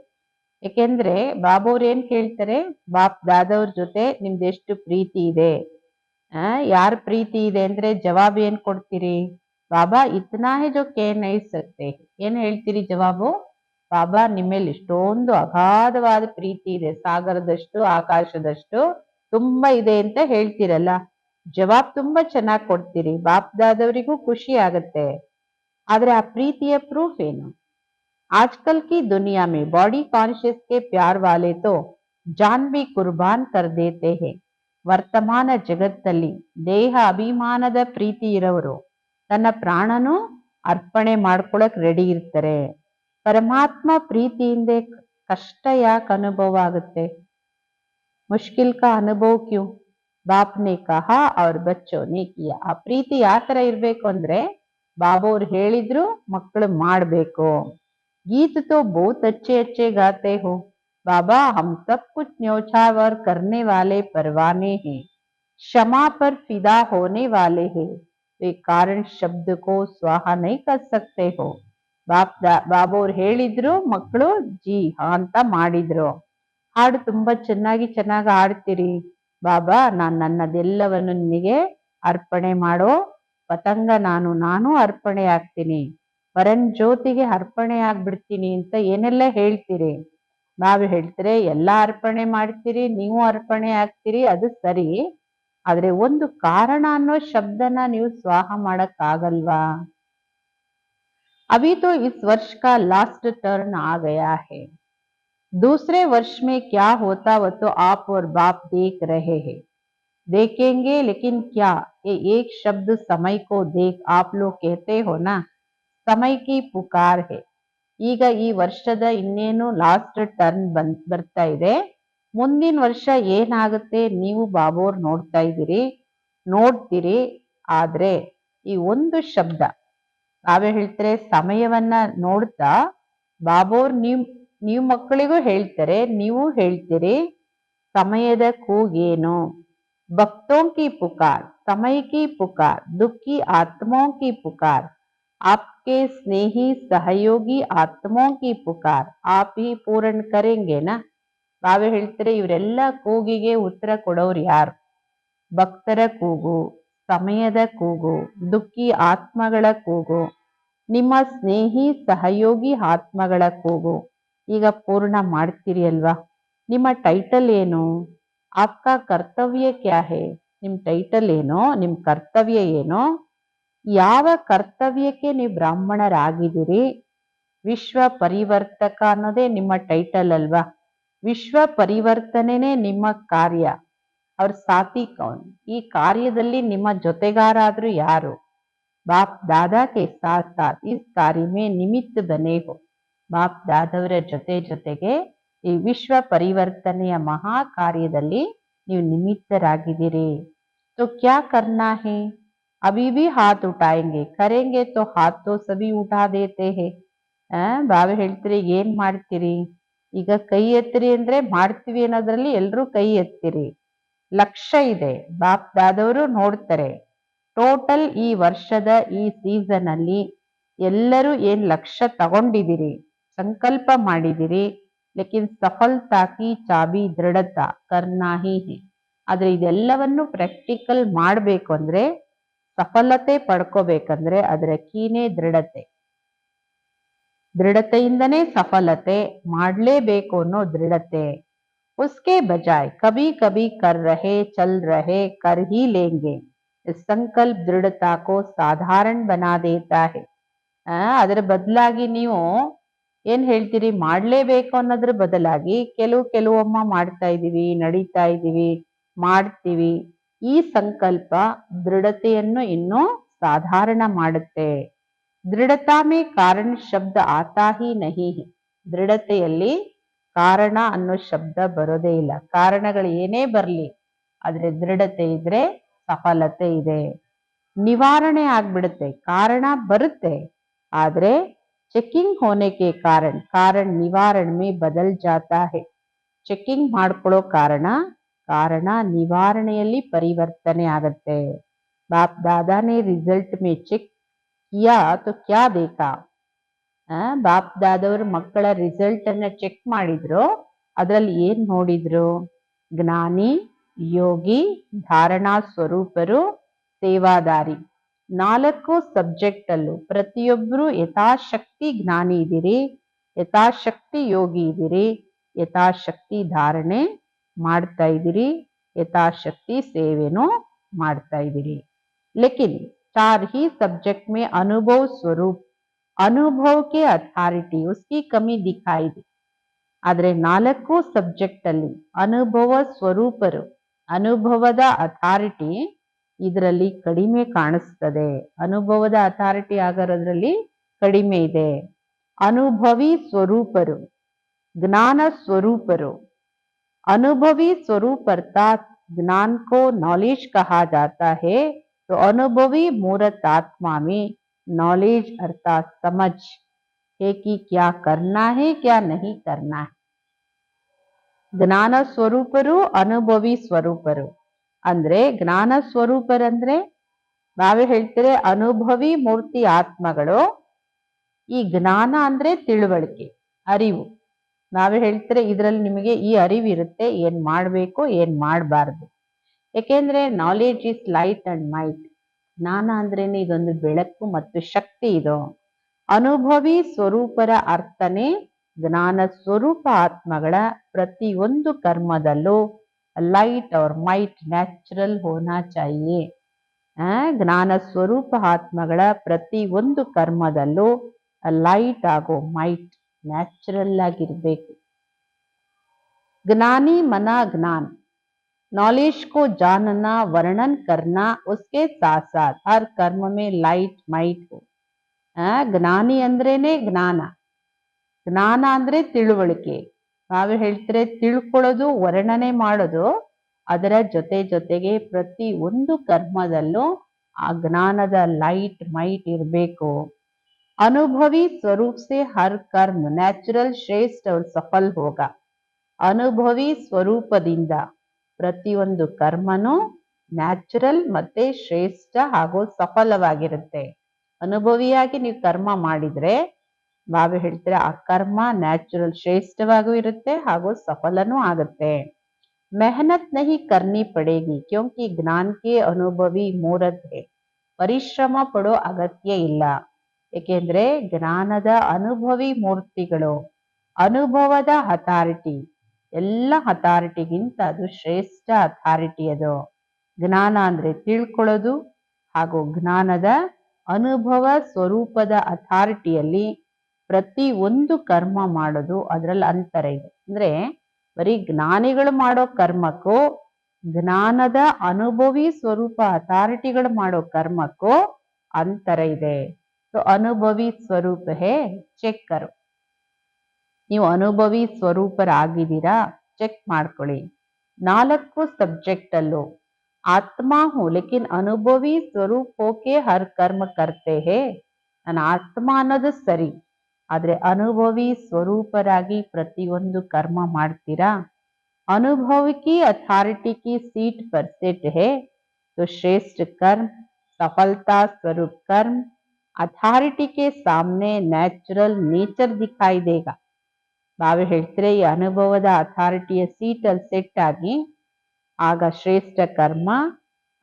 ಯಾಕೆಂದ್ರೆ ಬಾಬವ್ರು ಏನ್ ಕೇಳ್ತಾರೆ, ಬಾಪ್ ದಾದವ್ರ ಜೊತೆ ನಿಮ್ದು ಎಷ್ಟು ಪ್ರೀತಿ ಇದೆ, ಯಾರ ಪ್ರೀತಿ ಇದೆ ಅಂದ್ರೆ ಜವಾಬ್ ಏನ್ ಕೊಡ್ತೀರಿ, ಬಾಬಾ ಇತ್ನಾ ಹೇ ಜೋ ಕೇ ನೈ ಸಕ್ತೆ. ಏನ್ ಹೇಳ್ತೀರಿ ಜವಾಬು, ಬಾಬಾ ನಿಮ್ಮೇಲೆ ಇಷ್ಟೊಂದು ಅಗಾಧವಾದ ಪ್ರೀತಿ ಇದೆ, ಸಾಗರದಷ್ಟು ಆಕಾಶದಷ್ಟು ತುಂಬಾ ಇದೆ ಅಂತ ಹೇಳ್ತೀರಲ್ಲ. ಜವಾಬ್ ತುಂಬಾ ಚೆನ್ನಾಗಿ ಕೊಡ್ತೀರಿ, ಬಾಪ್ ದಾದವರಿಗೂ ಖುಷಿ ಆಗತ್ತೆ. ಆದ್ರೆ ಆ ಪ್ರೀತಿಯ ಪ್ರೂಫ್ ಏನು. आजकल की दुनिया में बॉडी कॉन्शियस के प्यार वाले तो जान भी कुर्बान कर देते हैं. ವರ್ತಮಾನ ಜಗತ್ತಲ್ಲಿ ದೇಹ ಅಭಿಮಾನದ ಪ್ರೀತಿ ಇರೋರು ತನ್ನ ಪ್ರಾಣನೂ ಅರ್ಪಣೆ ಮಾಡ್ಕೊಳಕ್ ರೆಡಿ ಇರ್ತಾರೆ. ಪರಮಾತ್ಮ ಪ್ರೀತಿಯಿಂದ ಕಷ್ಟ ಯಾಕೆ ಅನುಭವ ಆಗುತ್ತೆ, ಮುಷ್ಕಿಲ್ ಕಾ ಅನುಭವ ಕ್ಯೂ. ಬಾಪ್ ನೆ ಕಹಾ ಅವ್ರ ಬಚ್ಚೋ ನೆ ಕಿಯಾ. ಆ ಪ್ರೀತಿ ಯಾವ ತರ ಇರ್ಬೇಕು ಅಂದ್ರೆ ಬಾಬಾ ಅವ್ರು ಹೇಳಿದ್ರು ಮಕ್ಕಳು ಮಾಡ್ಬೇಕು. गीत तो बहुत अच्छे अच्छे गाते हो बाबा, हम सब कुछ न्योछावर करने वाले परवाने हैं, क्षमा पर फिदा होने वाले हैं, वे कारण शब्द को स्वाहा नहीं कर सकते हो. ಬಾಬೋರು ಹೇಳಿದ್ರು ಮಕ್ಕಳು ಜಿ ಹಾ ಅಂತ ಮಾಡಿದ್ರು. ಹಾಡು ತುಂಬಾ ಚೆನ್ನಾಗಿ ಹಾಡ್ತೀರಿ ಬಾಬಾ, ನನ್ನದೆಲ್ಲವನ್ನು ನಿನಗೆ ಅರ್ಪಣೆ ಮಾಡೋ ಪತಂಗ ನಾನು ಅರ್ಪಣೆ ಆಗ್ತೀನಿ, ಪರನ್ ಜ್ಯೋತಿಗೆ ಅರ್ಪಣೆ ಆಗ್ಬಿಡ್ತೀನಿ ಅಂತ ಏನೆಲ್ಲ ಹೇಳ್ತೀರಿ. ನಾವು ಹೇಳ್ತಾರೆ ಎಲ್ಲಾ ಅರ್ಪಣೆ ಮಾಡ್ತೀರಿ, ನೀವು ಅರ್ಪಣೆ ಆಗ್ತೀರಿ, ಅದು ಸರಿ. ಆದ್ರೆ ಒಂದು ಕಾರಣ ಅನ್ನೋ ಶಬ್ದನ ನೀವು ಸ್ವಾಹ ಮಾಡಕ್ ಆಗಲ್ವಾ. अभी तो इस वर्ष का लास्ट टर्न आ गया है, दूसरे वर्ष में क्या होता वो तो आप और बाप देख रहे हैं, देखेंगे. लेकिन क्या ये एक शब्द समय को देख आप लोग कहते हो ना, समय की पुकार है. ಈಗ ಈ ವರ್ಷದ ಇನ್ನೇನು ಲಾಸ್ಟ್ ಟರ್ನ್ ಬರ್ತಾ ಇದೆ, ಮುಂದಿನ ವರ್ಷ ಏನಾಗುತ್ತೆ ನೀವು ಬಾಬೋರ್ ನೋಡ್ತಾ ಇದ್ದೀರಿ, ನೋಡ್ತೀರಿ. ಆದ್ರೆ ಈ ಒಂದು ಶಬ್ದ ನಾವೇ ಹೇಳ್ತಾರೆ, ಸಮಯವನ್ನ ನೋಡ್ತಾ ಬಾಬೋರ್ ನೀವು ಮಕ್ಕಳಿಗೂ ಹೇಳ್ತಾರೆ, ನೀವು ಹೇಳ್ತೀರಿ ಸಮಯದ ಕೂಗೇನು. ಭಕ್ತೋं की पुकार, समय की पुकार, दुखी आत्माओं की पुकार, आपके स्नेही सहयोगी आत्माओं की पुकार आप ही पूर्ण करेंगे ना. ನಾವೇ ಹೇಳ್ತಾರೆ ಇವರೆಲ್ಲ ಕೂಗಿಗೆ ಉತ್ತರ ಕೊಡೋರು ಯಾರು, ಭಕ್ತರ ಕೂಗು, ಸಮಯದ ಕೂಗು, ದುಃಖಿ ಆತ್ಮಗಳ ಕೂಗು, ನಿಮ್ಮ ಸ್ನೇಹಿ ಸಹಯೋಗಿ ಆತ್ಮಗಳ ಕೂಗು ಈಗ ಪೂರ್ಣ ಮಾಡ್ತೀರಿ ಅಲ್ವಾ. ನಿಮ್ಮ ಟೈಟಲ್ ಏನು, ಆಪ್ಕಾ ಕರ್ತವ್ಯ ಕ್ಯಾ ಹೇ, ನಿಮ್ ಟೈಟಲ್ ಏನೋ, ನಿಮ್ ಕರ್ತವ್ಯ ಏನೋ, ಯಾವ ಕರ್ತವ್ಯಕ್ಕೆ ನೀವು ಬ್ರಾಹ್ಮಣರಾಗಿದ್ದೀರಿ. ವಿಶ್ವ ಪರಿವರ್ತಕ ಅನ್ನೋದೇ ನಿಮ್ಮ ಟೈಟಲ್ ಅಲ್ವಾ. ವಿಶ್ವ ಪರಿವರ್ತನೆನೇ ನಿಮ್ಮ ಕಾರ್ಯ. ಅವ್ರ ಸಾಥಿ ಕೌನ್, ಈ ಕಾರ್ಯದಲ್ಲಿ ನಿಮ್ಮ ಜೊತೆಗಾರಾದ್ರೂ ಯಾರು. ಬಾಪ್ ದಾದಾ ಕೆ ಸಾಥ್ ಸಾಥ್ ಇಸ್ ಕಾರ್ಯ ಮೇ ನಿಮಿತ್ತ ಬನೆ ಹೋ. ಬಾಪ್ ದಾದವರ ಜೊತೆಗೆ ಈ ವಿಶ್ವ ಪರಿವರ್ತನೆಯ ಮಹಾ ಕಾರ್ಯದಲ್ಲಿ ನೀವು ನಿಮಿತ್ತರಾಗಿದ್ದೀರಿ. तो क्या करना है, अभी भी हाथ उठाएंगे, करेंगे तो हाथ तो सभी उठा देते हैं. ಬಾಬಾ ಹೇಳ್ತೀರಿ ಏನ್ ಮಾಡ್ತೀರಿ, ಈಗ ಕೈ ಎತ್ತಿರಿ ಅಂದ್ರೆ ಮಾಡ್ತೀವಿ ಅನ್ನೋದ್ರಲ್ಲಿ ಎಲ್ರೂ ಕೈ ಎತ್ತಿರಿ. ಲಕ್ಷ್ಯ ಇದೆ, ಬಾಪ್ ದಾದವರು ನೋಡ್ತಾರೆ. ಟೋಟಲ್ ಈ ವರ್ಷದ ಈ ಸೀಸನ್ ಅಲ್ಲಿ ಎಲ್ಲರೂ ಏನ್ ಲಕ್ಷ್ಯ ತಗೊಂಡಿದ್ದೀರಿ, ಸಂಕಲ್ಪ ಮಾಡಿದಿರಿ, ಲೇಕಿನ್ ಸಫಲತಾ ಕಿ ಚಾಬಿ ದೃಢತಾ ಕರ್ನಾ ಹಿ ಹೈ. ಆದ್ರೆ ಇದೆಲ್ಲವನ್ನು ಪ್ರಾಕ್ಟಿಕಲ್ ಮಾಡಬೇಕು ಅಂದ್ರೆ, ಸಫಲತೆ ಪಡ್ಕೋಬೇಕಂದ್ರೆ ಅದರ ಕೀನೇ ದೃಢತೆ. ದೃಢತೆಯಿಂದನೇ ಸಫಲತೆ, ಮಾಡಲೇಬೇಕು ಅನ್ನೋ ದೃಢತೆ. उसके बजाय कभी कभी कर रहे चल रहे कर ही लेंगे इस संकल्प दृढ़ता को साधारण बना देता है. ಅದರ ಬದಲಾಗಿ ನೀವು ಏನ್ ಹೇಳ್ತೀರಿ, ಮಾಡ್ಲೇಬೇಕು ಅನ್ನೋದ್ರ ಬದಲಾಗಿ ಕೆಲವೊಮ್ಮ ಮಾಡ್ತಾ ಇದೀವಿ, ನಡೀತಾ ಇದೀವಿ, ಮಾಡ್ತೀವಿ. ಈ ಸಂಕಲ್ಪ ದೃಢತೆಯನ್ನು ಇನ್ನೂ ಸಾಧಾರಣ ಮಾಡುತ್ತೆ. ದೃಢತಾ ಮೇ ಕಾರಣ ಶಬ್ದ ಆತಾ ಹಿ ನಹಿ ಹೈ. ದೃಢತೆಯಲ್ಲಿ ಕಾರಣ ಅನ್ನೋ ಶಬ್ದ ಬರೋದೇ ಇಲ್ಲ. ಕಾರಣಗಳು ಏನೇ ಬರ್ಲಿ, ಆದ್ರೆ ದೃಢತೆ ಇದ್ರೆ ಸಫಲತೆ ಇದೆ. ನಿವಾರಣೆ ಆಗ್ಬಿಡುತ್ತೆ, ಕಾರಣ ಬರುತ್ತೆ, ಆದ್ರೆ ಚೆಕಿಂಗ್ ಹೋನೆಗೆ ಕಾರಣ ನಿವಾರಣ ಮೇ ಬದಲ್ ಜಾತಾ ಹೈ. ಚೆಕಿಂಗ್ ಮಾಡ್ಕೊಳ್ಳೋ ಕಾರಣ ನಿವಾರಣೆಯಲ್ಲಿ ಪರಿವರ್ತನೆ ಆಗತ್ತೆ. ಬಾಪ್ ದಾದಾನೆ ರಿಸಲ್ಟ್ ಮೇ ಚೆಕ್ ಕಿಯಾ ತೋ ಕ್ಯಾ ಬೇಕಾ. ಬಾಪ್ ದಾದವರು ಮಕ್ಕಳ ರಿಸಲ್ಟ್ ಅನ್ನ ಚೆಕ್ ಮಾಡಿದ್ರು, ಅದ್ರಲ್ಲಿ ಏನ್ ನೋಡಿದ್ರು? ಜ್ಞಾನಿ, ಯೋಗಿ, ಧಾರಣಾ ಸ್ವರೂಪರು, ಸೇವಾದಾರಿ. 4 ಸಬ್ಜೆಕ್ಟ್ ಅಲ್ಲೂ ಪ್ರತಿಯೊಬ್ರು ಯಥಾಶಕ್ತಿ ಜ್ಞಾನಿ ಇದ್ದೀರಿ, ಯಥಾಶಕ್ತಿ ಯೋಗಿ ಇದ್ದೀರಿ, ಯಥಾಶಕ್ತಿ ಧಾರಣೆ ಮಾಡ್ತಾ ಇದ್ದೀರಿ, ಯಥಾಶಕ್ತಿ ಸೇವೆನೂ ಮಾಡ್ತಾ ಇದ್ದೀರಿ. ಲೇಕಿನ್ 4 ही सब्जेक्ट में अनुभव स्वरूप, अनुभव के ಅಥಾರಿಟಿ उसकी ಕಮಿ ದಿಖಾಯಿ ದಿ. ಆದ್ರೆ 4 ಸಬ್ಜೆಕ್ಟ್ ಅಲ್ಲಿ ಅನುಭವ ಸ್ವರೂಪರು, ಅನುಭವದ ಅಥಾರಿಟಿ ಇದರಲ್ಲಿ ಕಡಿಮೆ ಕಾಣಿಸ್ತದೆ. ಅನುಭವದ ಅಥಾರಿಟಿ ಆಗೋದ್ರಲ್ಲಿ ಕಡಿಮೆ ಇದೆ. ಅನುಭವಿ ಸ್ವರೂಪರು, ಜ್ಞಾನ ಸ್ವರೂಪರು. अनुभवी स्वरूप अर्थात ज्ञान को नॉलेज कहा जाता है, तो अनुभवी मूर्त आत्मा में नॉलेज अर्थात समझ है कि क्या करना है क्या नहीं करना है. ಜ್ಞಾನ ಸ್ವರೂಪರು, ಅನುಭವಿ ಸ್ವರೂಪರು. ಅಂದ್ರೆ ಜ್ಞಾನ ಸ್ವರೂಪರಂದ್ರೆ ನಾವೇ ಹೇಳ್ತೀರಿ ಅನುಭವಿ ಮೂರ್ತಿ ಆತ್ಮಗಳು. ಈ ಜ್ಞಾನ ಅಂದ್ರೆ ತಿಳುವಳಿಕೆ, ಅರಿವು. ನಾವೇ ಹೇಳ್ತಾರೆ ಇದ್ರಲ್ಲಿ ನಿಮಗೆ ಈ ಅರಿವು ಇರುತ್ತೆ, ಏನ್ ಮಾಡ್ಬೇಕು ಏನ್ ಮಾಡಬಾರ್ದು. ಯಾಕೆಂದ್ರೆ knowledge is light and might. ಜ್ಞಾನ ಅಂದ್ರೇನೆ ಇದೊಂದು ಬೆಳಕು ಮತ್ತು ಶಕ್ತಿ. ಇದು ಅನುಭವಿ ಸ್ವರೂಪರ ಅರ್ಥನೇ ಜ್ಞಾನ ಸ್ವರೂಪ ಆತ್ಮಗಳ ಪ್ರತಿಯೊಂದು ಕರ್ಮದಲ್ಲೂ ಲೈಟ್ और ಮೈಟ್ ನ್ಯಾಚುರಲ್ ಹೋನಾ ಚಾಹಿಯೆ. ಜ್ಞಾನ ಸ್ವರೂಪ ಆತ್ಮಗಳ ಪ್ರತಿಯೊಂದು ಕರ್ಮದಲ್ಲೂ ಲೈಟ್ ಆಗೋ ಮೈಟ್ ನ್ಯಾಚುರಲ್ ಆಗಿರ್ಬೇಕು. ಜ್ಞಾನಿ ಮನ ಜ್ಞಾನ, नॉलेज को जानना, वर्णन करना, उसके साथ साथ हर कर्म में लाइट माइट हो. ಜ್ಞಾನಿ ಅಂದ್ರೇನೆ ಜ್ಞಾನ, ಜ್ಞಾನ ಅಂದ್ರೆ ತಿಳುವಳಿಕೆ. ನಾವೇ ಹೇಳ್ತಾರೆ ತಿಳ್ಕೊಳ್ಳೋದು, ವರ್ಣನೆ ಮಾಡೋದು, ಅದರ ಜೊತೆಗೆ ಪ್ರತಿ ಒಂದು ಕರ್ಮದಲ್ಲೂ ಆ ಜ್ಞಾನದ ಲೈಟ್ ಮೈಟ್ ಇರಬೇಕು. अनुभवी स्वरूप से हर कर्म ನ್ಯಾಚುರಲ್ ಶ್ರೇಷ್ಠ और ಸಫಲ್ ಹೋಗ. ಅನುಭವಿ ಸ್ವರೂಪದಿಂದ ಪ್ರತಿಯೊಂದು ಕರ್ಮನೂ ನ್ಯಾಚುರಲ್ ಮತ್ತೆ ಶ್ರೇಷ್ಠ ಹಾಗೂ ಸಫಲವಾಗಿರುತ್ತೆ. ಅನುಭವಿಯಾಗಿ ನೀವು ಕರ್ಮ ಮಾಡಿದ್ರೆ ನಾವೇ ಹೇಳ್ತಾರೆ ಆ ಕರ್ಮ ನ್ಯಾಚುರಲ್ ಶ್ರೇಷ್ಠವಾಗೂ ಇರುತ್ತೆ ಹಾಗೂ ಸಫಲನೂ ಆಗುತ್ತೆ. मेहनत नहीं करनी पड़ेगी क्योंकि ज्ञान के अनुभवी मूर्त है. ಪರಿಶ್ರಮ ಪಡೋ ಅಗತ್ಯ ಇಲ್ಲ, ಏಕೆಂದ್ರೆ ಜ್ಞಾನದ ಅನುಭವಿ ಮೂರ್ತಿಗಳು. ಅನುಭವದ ಅಥಾರಿಟಿ ಎಲ್ಲ ಅಥಾರಿಟಿಗಿಂತ ಅದು ಶ್ರೇಷ್ಠ ಅಥಾರಿಟಿ. ಅದು ಜ್ಞಾನ ಅಂದ್ರೆ ತಿಳ್ಕೊಳ್ಳೋದು ಹಾಗೂ ಜ್ಞಾನದ ಅನುಭವ ಸ್ವರೂಪದ ಅಥಾರಿಟಿಯಲ್ಲಿ ಪ್ರತಿ ಒಂದು ಕರ್ಮ ಮಾಡೋದು, ಅದರಲ್ಲಿ ಅಂತರ ಇದೆ. ಅಂದ್ರೆ ಬರೀ ಜ್ಞಾನಿಗಳು ಮಾಡೋ ಕರ್ಮಕ್ಕೂ ಜ್ಞಾನದ ಅನುಭವಿ ಸ್ವರೂಪ ಅಥಾರಿಟಿಗಳು ಮಾಡೋ ಕರ್ಮಕ್ಕೂ ಅಂತರ ಇದೆ. ಅನುಭವಿ ಸ್ವರೂಪ ಹೇ ಚೆಕ್ ಕರೋ. ನೀವು ಅನುಭವಿ ಸ್ವರೂಪರಾಗಿದ್ದೀರಾ, ಚೆಕ್ ಮಾಡ್ಕೊಳ್ಳಿ. 4 ಸಬ್ಜೆಕ್ಟ್ ಅಲ್ಲೂ ಆತ್ಮ ಹೂ ಲೇಕಿನ್ ಅನುಭವಿ ಸ್ವರೂಪ ಹೋಕೆ ಹರ್ ಕರ್ಮ ಕರ್ತೆ ಹೇ. ನಾನು ಆತ್ಮ ಅನ್ನೋದು ಸರಿ, ಆದ್ರೆ ಅನುಭವಿ ಸ್ವರೂಪರಾಗಿ ಪ್ರತಿಯೊಂದು ಕರ್ಮ ಮಾಡ್ತೀರಾ. ಅನುಭವಿ ಕಿ ಅಥಾರಿಟಿ ಕಿ ಸೀಟ್ पर सेट है तो श्रेष्ठ कर्म, सफलता स्वरूप कर्म, ಅಥಾರಿಟಿ के सामने ನ್ಯಾಚುರಲ್ ನೇಚರ್ ದಿಖಾಯಿ ದೇಗಾ. ಬಾಬಾ ಹೇಳ್ತಾರೆ ಈ ಅನುಭವದ ಅಥಾರಿಟಿಯ ಸೀಟಲ್ಲಿ ಸೆಟ್ ಆಗಿ ಆಗ ಶ್ರೇಷ್ಠ ಕರ್ಮ,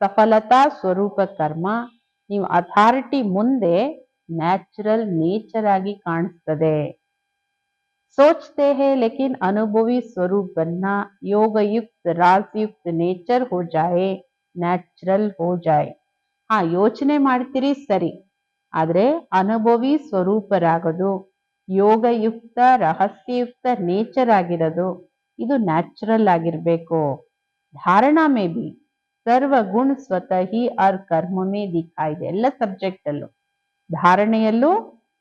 ಸಫಲತಾ ಸ್ವರೂಪ ಕರ್ಮ ನೀವು ಅಥಾರಿಟಿ ಮುಂದೆ ನ್ಯಾಚುರಲ್ ನೇಚರ್ ಆಗಿ ಕಾಣಿಸ್ತದೆ. सोचते हैं लेकिन अनुभवी स्वरूप बनना योग युक्त राजयुक्त नेचर हो जाए, ನ್ಯಾಚುರಲ್ हो जाए. ಯೋಚನೆ ಮಾಡ್ತೀರಿ ಸರಿ, ಆದ್ರೆ ಅನುಭವಿ ಸ್ವರೂಪರಾಗೋದು, ಯೋಗಯುಕ್ತ ರಹಸ್ಯಯುಕ್ತ ನೇಚರ್ ಆಗಿರೋದು ಇದು ನ್ಯಾಚುರಲ್ ಆಗಿರ್ಬೇಕು. ಧಾರಣಾ ಮೇ ಬಿ ಸರ್ವ ಗುಣ ಸ್ವತಃ ಹಿ ಆರ್ ಕರ್ಮ ಮೇ ದಿಖಾಯಿ ದೆ. ಎಲ್ಲ ಸಬ್ಜೆಕ್ಟ್ ಅಲ್ಲೂ ಧಾರಣೆಯಲ್ಲೂ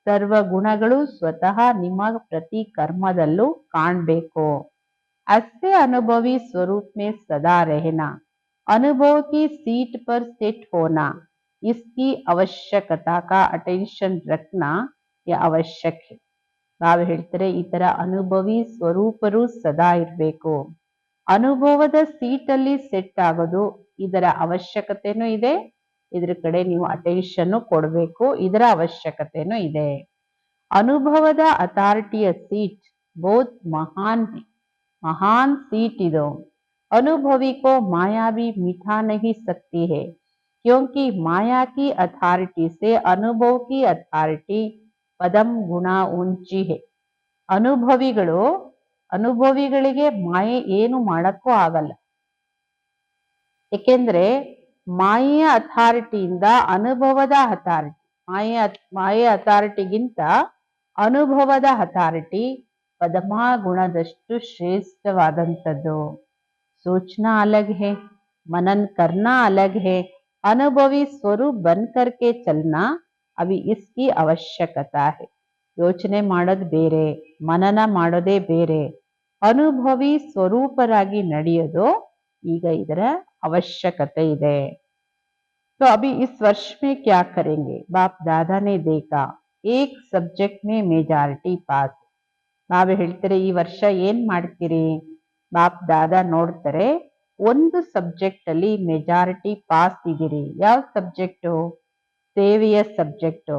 ಸರ್ವ ಗುಣಗಳು ಸ್ವತಃ ನಿಮ್ಮ ಪ್ರತಿ ಕರ್ಮದಲ್ಲೂ ಕಾಣಬೇಕು. ಅಷ್ಟೇ ಅನುಭವಿ ಸ್ವರೂಪ में सदा रहना, अनुभव की सीट पर सेट होना, इसकी आवश्यकता का अटेंशन रखना यह आवश्यक है. ಬಾಬಾ ಹೇಳ್ತಾರೆ ಈ ತರ ಅನುಭವಿ ಸ್ವರೂಪರು ಸದಾ ಇರಬೇಕು. ಅನುಭವದ ಸೀಟಲ್ಲಿ ಸೆಟ್ ಆಗೋದು ಇದರ ಅವಶ್ಯಕತೆನೂ ಇದೆ, ಇದ್ರ ಕಡೆ ನೀವು ಅಟೆನ್ಷನ್ ಕೊಡಬೇಕು, ಇದರ ಅವಶ್ಯಕತೆನೂ ಇದೆ. ಅನುಭವದ ಅಥಾರಿಟಿಯ सीट बहुत महान है, महान सीट ಇದು. अनुभवी को माया भी मिटा नहीं सकती है, क्योंकि माया की अथॉरिटी से अनुभव की अथॉरिटी ಪದಂ ಗುಣ ಊಂಚಿ ಹೇ. ಅನುಭವಿಗಳಿಗೆ ಮಾಯೆ ಏನು ಮಾಡಕ್ಕೂ ಆಗಲ್ಲ. ಏಕೆಂದ್ರೆ ಮಾಯೆಯ ಅಥಾರಿಟಿಯಿಂದ ಅನುಭವದ ಅಥಾರಿಟಿ, ಮಾಯೆಯ ಅಥಾರಿಟಿಗಿಂತ ಅನುಭವದ ಅಥಾರಿಟಿ ಪದಮಾ ಗುಣದಷ್ಟು ಶ್ರೇಷ್ಠವಾದಂಥದ್ದು. सोचना अलग है, मनन करना अलग है, अनुभवी स्वरूप बन करके चलना अभी इसकी ಅವಶ್ಯಕತಾ है. ಯೋಚನೆ ಮಾಡೋದು ಬೇರೆ, ಮನನ ಮಾಡೋದೇ ಬೇರೆ, ಅನುಭವಿ ಸ್ವರೂಪರಾಗಿ ನಡೆಯೋದು ಈಗ ಇದರ ಅವಶ್ಯಕತೆ ಇದೆ. तो अभी इस वर्ष में क्या करेंगे? बाप दादा ने देखा एक सब्जेक्ट में मेजॉरिटी पास. ಬಾಬಾ ಹೇಳ್ತಾರೆ ಈ ವರ್ಷ ಏನ್ ಮಾಡ್ತೀರಿ? ಬಾಪ್ ದಾದಾ ನೋಡ್ತಾರೆ ಒಂದು ಸಬ್ಜೆಕ್ಟ್ ಅಲ್ಲಿ ಮೆಜಾರಿಟಿ ಪಾಸ್ ಇದ್ದೀರಿ. ಯಾವ ಸಬ್ಜೆಕ್ಟು? ಸೇವೆಯ ಸಬ್ಜೆಕ್ಟು.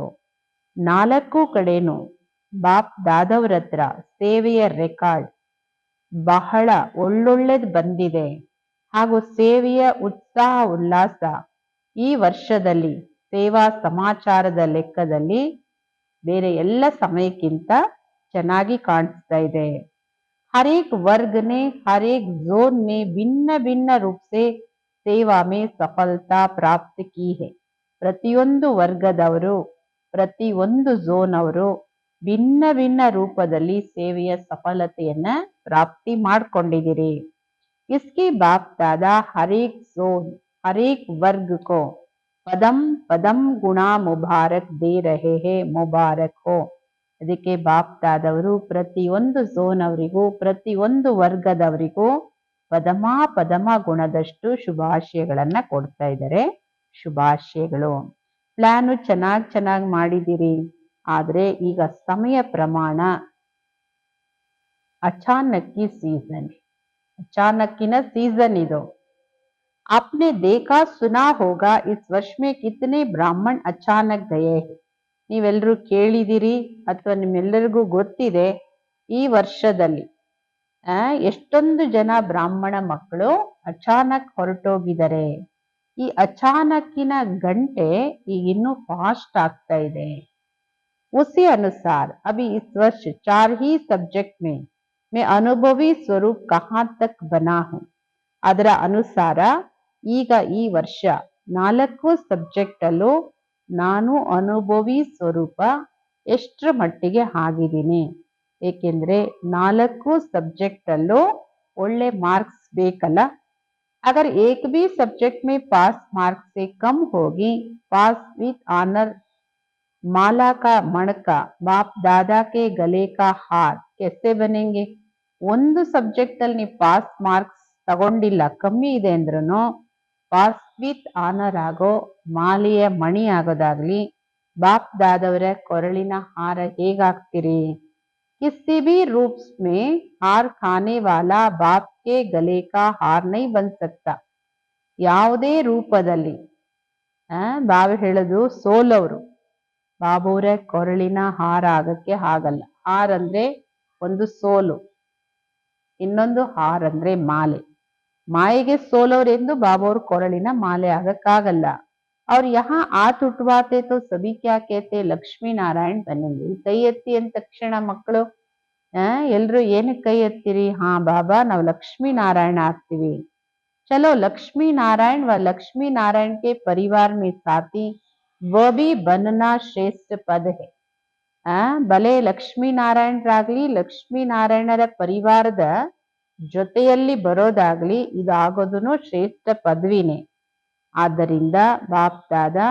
4 ಕಡೆನೂ ಬಾಪ್ ದಾದವ್ರ ಹತ್ರ ಸೇವೆಯ ರೆಕಾರ್ಡ್ ಬಹಳ ಒಳ್ಳೊಳ್ಳೆದು ಬಂದಿದೆ. ಹಾಗೂ ಸೇವೆಯ ಉತ್ಸಾಹ ಉಲ್ಲಾಸ ಈ ವರ್ಷದಲ್ಲಿ ಸೇವಾ ಸಮಾಚಾರದ ಲೆಕ್ಕದಲ್ಲಿ ಬೇರೆ ಎಲ್ಲ ಸಮಯಕ್ಕಿಂತ ಚೆನ್ನಾಗಿ ಕಾಣಿಸ್ತಾ ಇದೆ. हर एक वर्ग ने हर एक जोन में भिन्न भिन्न रूप से सेवा में सफलता प्राप्त की है. ಪ್ರತಿಯೊಂದು ವರ್ಗದವರು, ಪ್ರತಿಯೊಂದು ಝೋನ್ ಅವರು ಭಿನ್ನ ಭಿನ್ನ ರೂಪದಲ್ಲಿ ಸೇವೆಯ ಸಫಲತೆಯನ್ನ ಪ್ರಾಪ್ತಿ ಮಾಡ್ಕೊಂಡಿದ್ದೀರಿ. इसकी बाप दादा हर एक जोन हर एक वर्ग को पदम पदम गुणा मुबारक दे रहे हैं, मुबारक हो. ಅದಕ್ಕೆ ಬಾಪ್ ದಾದವರು ಪ್ರತಿಯೊಂದು ಝೋನ್ ಅವರಿಗೂ ಪ್ರತಿಯೊಂದು ವರ್ಗದವರಿಗೂ ಪದಮ ಗುಣದಷ್ಟು ಶುಭಾಶಯಗಳನ್ನ ಕೊಡ್ತಾ ಇದ್ದಾರೆ. ಶುಭಾಶಯಗಳು. ಪ್ಲಾನು ಚೆನ್ನಾಗಿ ಮಾಡಿದಿರಿ, ಆದ್ರೆ ಈಗ ಸಮಯ ಪ್ರಮಾಣ ಅಚಾನಕ್ಕಿನ ಸೀಸನ್ ಇದು. आपने देखा सुना होगा इस वर्ष में कितने ब्राह्मण अचानक गए हैं. ನೀವೆಲ್ಲರೂ ಕೇಳಿದಿರಿ ಅಥವಾ ನಿಮ್ಮೆಲ್ಲರಿಗೂ ಗೊತ್ತಿದೆ ಈ ವರ್ಷದಲ್ಲಿ ಎಷ್ಟೊಂದು ಜನ ಬ್ರಾಹ್ಮಣ ಮಕ್ಕಳು ಅಚಾನಕ್ ಹೊರಟೋಗಿದ್ದಾರೆ. ಈ ಅಚಾನಕ್ಕಿನ ಗಂಟೆ ಈಗ ಇನ್ನೂ ಫಾಸ್ಟ್ ಆಗ್ತಾ ಇದೆ. उसी अनुसार अभी इस वर्ष 4 ही सब्जेक्ट में मैं अनुभवी स्वरूप कहाँ तक बना हूँ. ಅದರ ಅನುಸಾರ ಈಗ ಈ ವರ್ಷ 4 ಸಬ್ಜೆಕ್ಟ್ ಅಲ್ಲೂ ನಾನು ಅನುಭವಿ ಸ್ವರೂಪ ಎಷ್ಟರ ಮಟ್ಟಿಗೆ ಆಗಿದ್ದೀನಿ. ಏಕೆಂದ್ರೆ 4 ಸಬ್ಜೆಕ್ಟ್ ಅಲ್ಲೂ ಒಳ್ಳೆ ಮಾರ್ಕ್ಸ್ ಬೇಕಲ್ಲ. अगर एक भी सब्जेक्ट में पास मार्क्स से कम होगी, पास विथ ऑनर माला का मणका बाप दादा के गले का हार कैसे बनेंगे. ಒಂದು ಸಬ್ಜೆಕ್ಟ್ ಅಲ್ಲಿ ನೀವು ಪಾಸ್ ಮಾರ್ಕ್ಸ್ ತಗೊಂಡಿಲ್ಲ, ಕಮ್ಮಿ ಇದೆ ಅಂದ್ರೂ ಪಾಸ್ ವಿತ್ ಆನರ್ ಆಗೋ ಮಾಲೆಯ ಮಣಿ ಆಗೋದಾಗ್ಲಿ, ಬಾಪ್ ದಾದವರ ಕೊರಳಿನ ಹಾರ ಹೇಗಾಗ್ತಿರಿ. किसी भी रूप में हार खाने वाला बाप के गले का हार नहीं बन सकता. ಯಾವುದೇ ರೂಪದಲ್ಲಿ ಬಾಬಾ ಹೇಳೋದು ಸೋಲವರು ಬಾಬುವ್ರೆ ಕೊರಳಿನ ಹಾರ ಆಗಕ್ಕೆ ಆಗಲ್ಲ. ಹಾರ ಅಂದ್ರೆ ಒಂದು ಸೋಲು, ಇನ್ನೊಂದು ಹಾರ ಅಂದ್ರೆ ಮಾಲೆ. ಮಾಯೆಗೆ ಸೋಲೋರೆಂದು ಬಾಬುವ್ರ ಕೊರಳಿನ ಮಾಲೆ ಆಗಕ್ಕಾಗಲ್ಲ. और यहाँ हाथ उठवाते तो सभी क्या कहते ಲಕ್ಷ್ಮೀ ನಾರಾಯಣ್ ಬನ್ನೆಂಗೆ. ಕೈ ಎತ್ತಿ ಅಂದ ತಕ್ಷಣ ಮಕ್ಕಳು ಎಲ್ರು ಏನಕ್ಕೆ ಕೈ ಎತ್ತೀರಿ? ಹಾ ಬಾಬಾ ನಾವು ಲಕ್ಷ್ಮೀ ನಾರಾಯಣ ಆಗ್ತೀವಿ. चलो लक्ष्मी नारायण व लक्ष्मी नारायण के परिवार में साथी वो भी बनना श्रेष्ठ पद है. ಭಲೆ ಲಕ್ಷ್ಮೀ ನಾರಾಯಣರಾಗ್ಲಿ ಲಕ್ಷ್ಮೀ ನಾರಾಯಣರ ಪರಿವಾರದ ಜೊತೆಯಲ್ಲಿ ಬರೋದಾಗ್ಲಿ ಇದಾಗೋದನ್ನು ಶ್ರೇಷ್ಠ ಪದವಿನೇ. ಆದ್ದರಿಂದ ಬಾಪ್ ದಾದಾ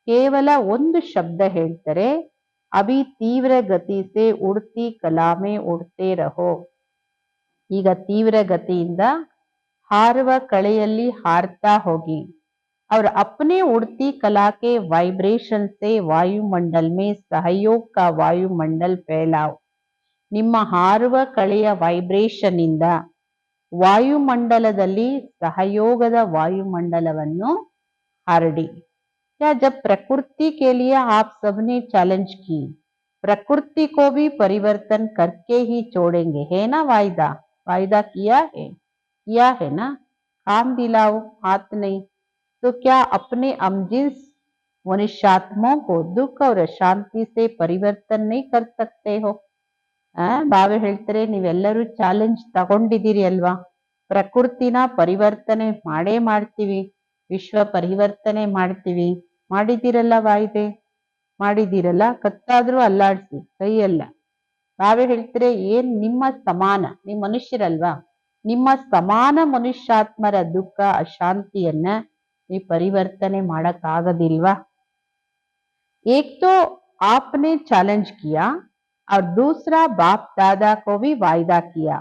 ಕೇವಲ ಒಂದು ಶಬ್ದ ಹೇಳ್ತಾರೆ, ಅಭಿ ತೀವ್ರ ಗತಿ ಸೆ ಉಡ್ತಿ ಕಲಾಮೆ ಉಡ್ತೇ ರಹೋ. ಈಗ ತೀವ್ರ ಗತಿಯಿಂದ ಹಾರುವ ಕಳೆಯಲ್ಲಿ ಹಾರ್ತಾ ಹೋಗಿ. और अपने उड़ती कला के वाइब्रेशन से वायुमंडल में सहयोग का वायुमंडल फैलाओ. ನಿಮ್ಮ ಹಾರುವ ಕಳೆಯ ವೈಬ್ರೇಷನ್ ಇಂದ ವಾಯುಮಂಡಲದಲ್ಲಿ ಸಹಯೋಗದ ವಾಯುಮಂಡಲವನ್ನು ಹರಡಿ. या जब प्रकृति के लिए आप सबने चैलेंज की, प्रकृति को भी परिवर्तन करके ही छोड़ेंगे, है ना वायदा? वायदा किया है ना? काम दिलाओ, हाथ नहीं. तो क्या अपने अमजिन्स मनुष्यात्माओं को दुख और शांति से परिवर्तन नहीं कर सकते हो? ಬಾವೆ ಹೇಳ್ತಾರೆ, ನೀವೆಲ್ಲರೂ ಚಾಲೆಂಜ್ ತಗೊಂಡಿದ್ದೀರಿ ಅಲ್ವಾ? ಪ್ರಕೃತಿನ ಪರಿವರ್ತನೆ ಮಾಡೇ ಮಾಡ್ತೀವಿ, ವಿಶ್ವ ಪರಿವರ್ತನೆ ಮಾಡ್ತೀವಿ. ಮಾಡಿದ್ದೀರಲ್ಲ ವಾಯ್ದೆ, ಮಾಡಿದ್ದೀರಲ್ಲ. ಕತ್ತಾದ್ರೂ ಅಲ್ಲಾಡ್ಸಿ, ಕೈಯಲ್ಲ. ಬಾವೆ ಹೇಳ್ತಾರೆ, ಏನ್ ನಿಮ್ಮ ಸಮಾನ, ನಿಮ್ ಮನುಷ್ಯರಲ್ವಾ, ನಿಮ್ಮ ಸಮಾನ ಮನುಷ್ಯಾತ್ಮರ ದುಃಖ ಅಶಾಂತಿಯನ್ನ ನೀವು ಪರಿವರ್ತನೆ ಮಾಡಕ್ ಆಗದಿಲ್ವಾ? ಏಕ್ ತೋ आपने चैलेंज किया और दूसरा बाप दादा को भी वायदा किया,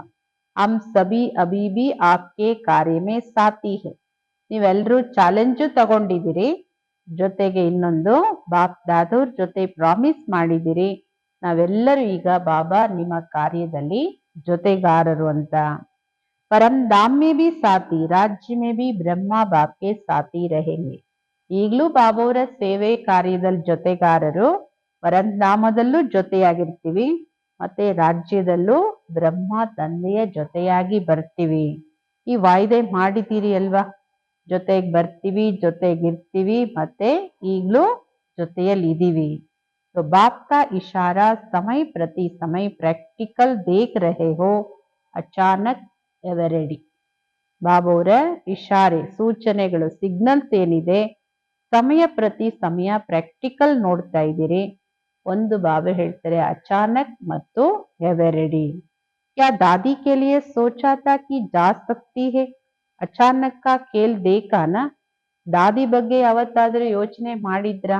हम सभी अभी भी आपके कार्य में साथी है. ನೀವೆಲ್ಲರೂ ಚಾಲೆಂಜ್ ತಗೊಂಡಿದ್ದೀರಿ, ಜೊತೆಗೆ ಇನ್ನೊಂದು ಬಾಪ್ ದಾದೂರ್ ಜೊತೆ ಪ್ರಾಮಿಸ್ ಮಾಡಿದಿರಿ, ನಾವೆಲ್ಲರೂ ಈಗ ಬಾಬಾ ನಿಮ್ಮ ಕಾರ್ಯದಲ್ಲಿ ಜೊತೆಗಾರರು ಅಂತ. परम धाम में भी साथी, राज्य में भी ब्रह्मा बाप के साथी रहेंगे. ಈಗಲೂ ಬಾಬುವರ ಸೇವೆ ಕಾರ್ಯದಲ್ಲಿ ಜೊತೆಗಾರರು, ಪರಂಧಾಮದಲ್ಲೂ ಜೊತೆಯಾಗಿರ್ತೀವಿ, ಮತ್ತೆ ರಾಜ್ಯದಲ್ಲೂ ಬ್ರಹ್ಮ ತಂದೆಯ ಜೊತೆಯಾಗಿ ಬರ್ತೀವಿ. ಈ ವಾಯ್ದೆ ಮಾಡಿದ್ದೀರಿ ಅಲ್ವಾ? ಜೊತೆಗೆ ಬರ್ತೀವಿ, ಜೊತೆಗಿರ್ತೀವಿ, ಮತ್ತೆ ಈಗಲೂ ಜೊತೆಯಲ್ಲಿ ಇದೀವಿ. तो बाप का इशारा समय प्रति समय प्रैक्टिकल देख रहे हो, अचानक ಎವರೆಡಿ. ಬಾಬುವರ ಇಶಾರೆ, ಸೂಚನೆಗಳು, ಸಿಗ್ನಲ್ಸ್ ಏನಿದೆ, ಸಮಯ ಪ್ರತಿ ಸಮಯ ಪ್ರಾಕ್ಟಿಕಲ್ ನೋಡ್ತಾ ಇದ್ದೀರಿ. ಒಂದು ಬಾಬೆ ಹೇಳ್ತಾರೆ ಅಚಾನಕ್ ಮತ್ತು ಎವರೆಡಿ. क्या दादी के लिए सोचा था कि जा सकती है? अचानक का खेल देखा ना? ದಾದಿ ಬಗ್ಗೆ ಯಾವತ್ತಾದ್ರೂ ಯೋಚನೆ ಮಾಡಿದ್ರ?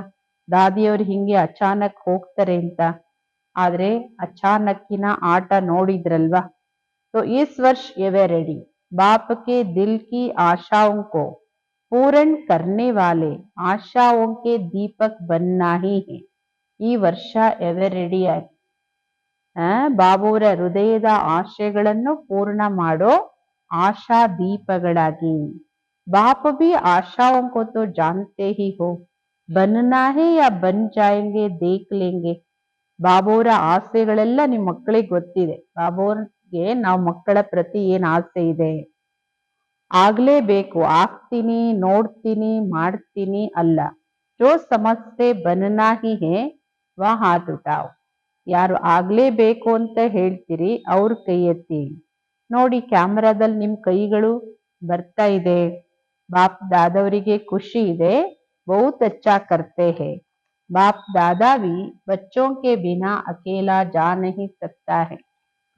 ದಾದಿಯವ್ರು ಹಿಂಗೆ ಅಚಾನಕ್ ಹೋಗ್ತಾರೆ ಅಂತ. ಆದ್ರೆ ಅಚಾನಕ್ಕಿನ ಆಟ ನೋಡಿದ್ರಲ್ವಾ? तो इस वर्ष एवरेडी बाप के दिल की आशाओं को पूर्ण करने वाले आशाओं के दीपक बनना ही है. ಈ ವರ್ಷ ಎವರೆಡಿ ಆಗಿ ಬಾಬುವರ ಹೃದಯದ ಆಶೆಗಳನ್ನು ಪೂರ್ಣ ಮಾಡೋ ಆಶಾ ದೀಪಗಳಾಗಿ. बाप भी आशाओं को तो जानते ही हो, बनना है या बन जाएंगे देख लेंगे. ಬಾಬುವರ ಆಸೆಗಳೆಲ್ಲ ನಿಮ್ಮ ಮಕ್ಕಳಿಗೆ ಗೊತ್ತಿದೆ. ಬಾಬುವ್ರಿಗೆ ನಾವು ಮಕ್ಕಳ ಪ್ರತಿ ಏನ್ ಆಸೆ ಇದೆ, ಆಗ್ಲೇಬೇಕು, ಆಗ್ತೀನಿ, ನೋಡ್ತೀನಿ, ಮಾಡ್ತೀನಿ ಅಲ್ಲ. ಜೋ ಸಮಸ್ಯೆ ಬನ್ನಾ ಹಿ ಹೇ ವಾ ಹಾತ್ ಉಠಾವ್. ಯಾರು ಆಗ್ಲೇಬೇಕು ಅಂತ ಹೇಳ್ತೀರಿ ಅವ್ರ ಕೈ ಎತ್ತಿ. ನೋಡಿ ಕ್ಯಾಮ್ರಾದಲ್ಲಿ ನಿಮ್ ಕೈಗಳು ಬರ್ತಾ ಇದೆ. ಬಾಪ್ ದಾದವರಿಗೆ ಖುಷಿ ಇದೆ, ಬಹುತ್ ಅಚ್ಚಾ ಕರ್ತೆ ಹೇ. बाप दादा भी बच्चों के बिना अकेला जा नहीं सकता है.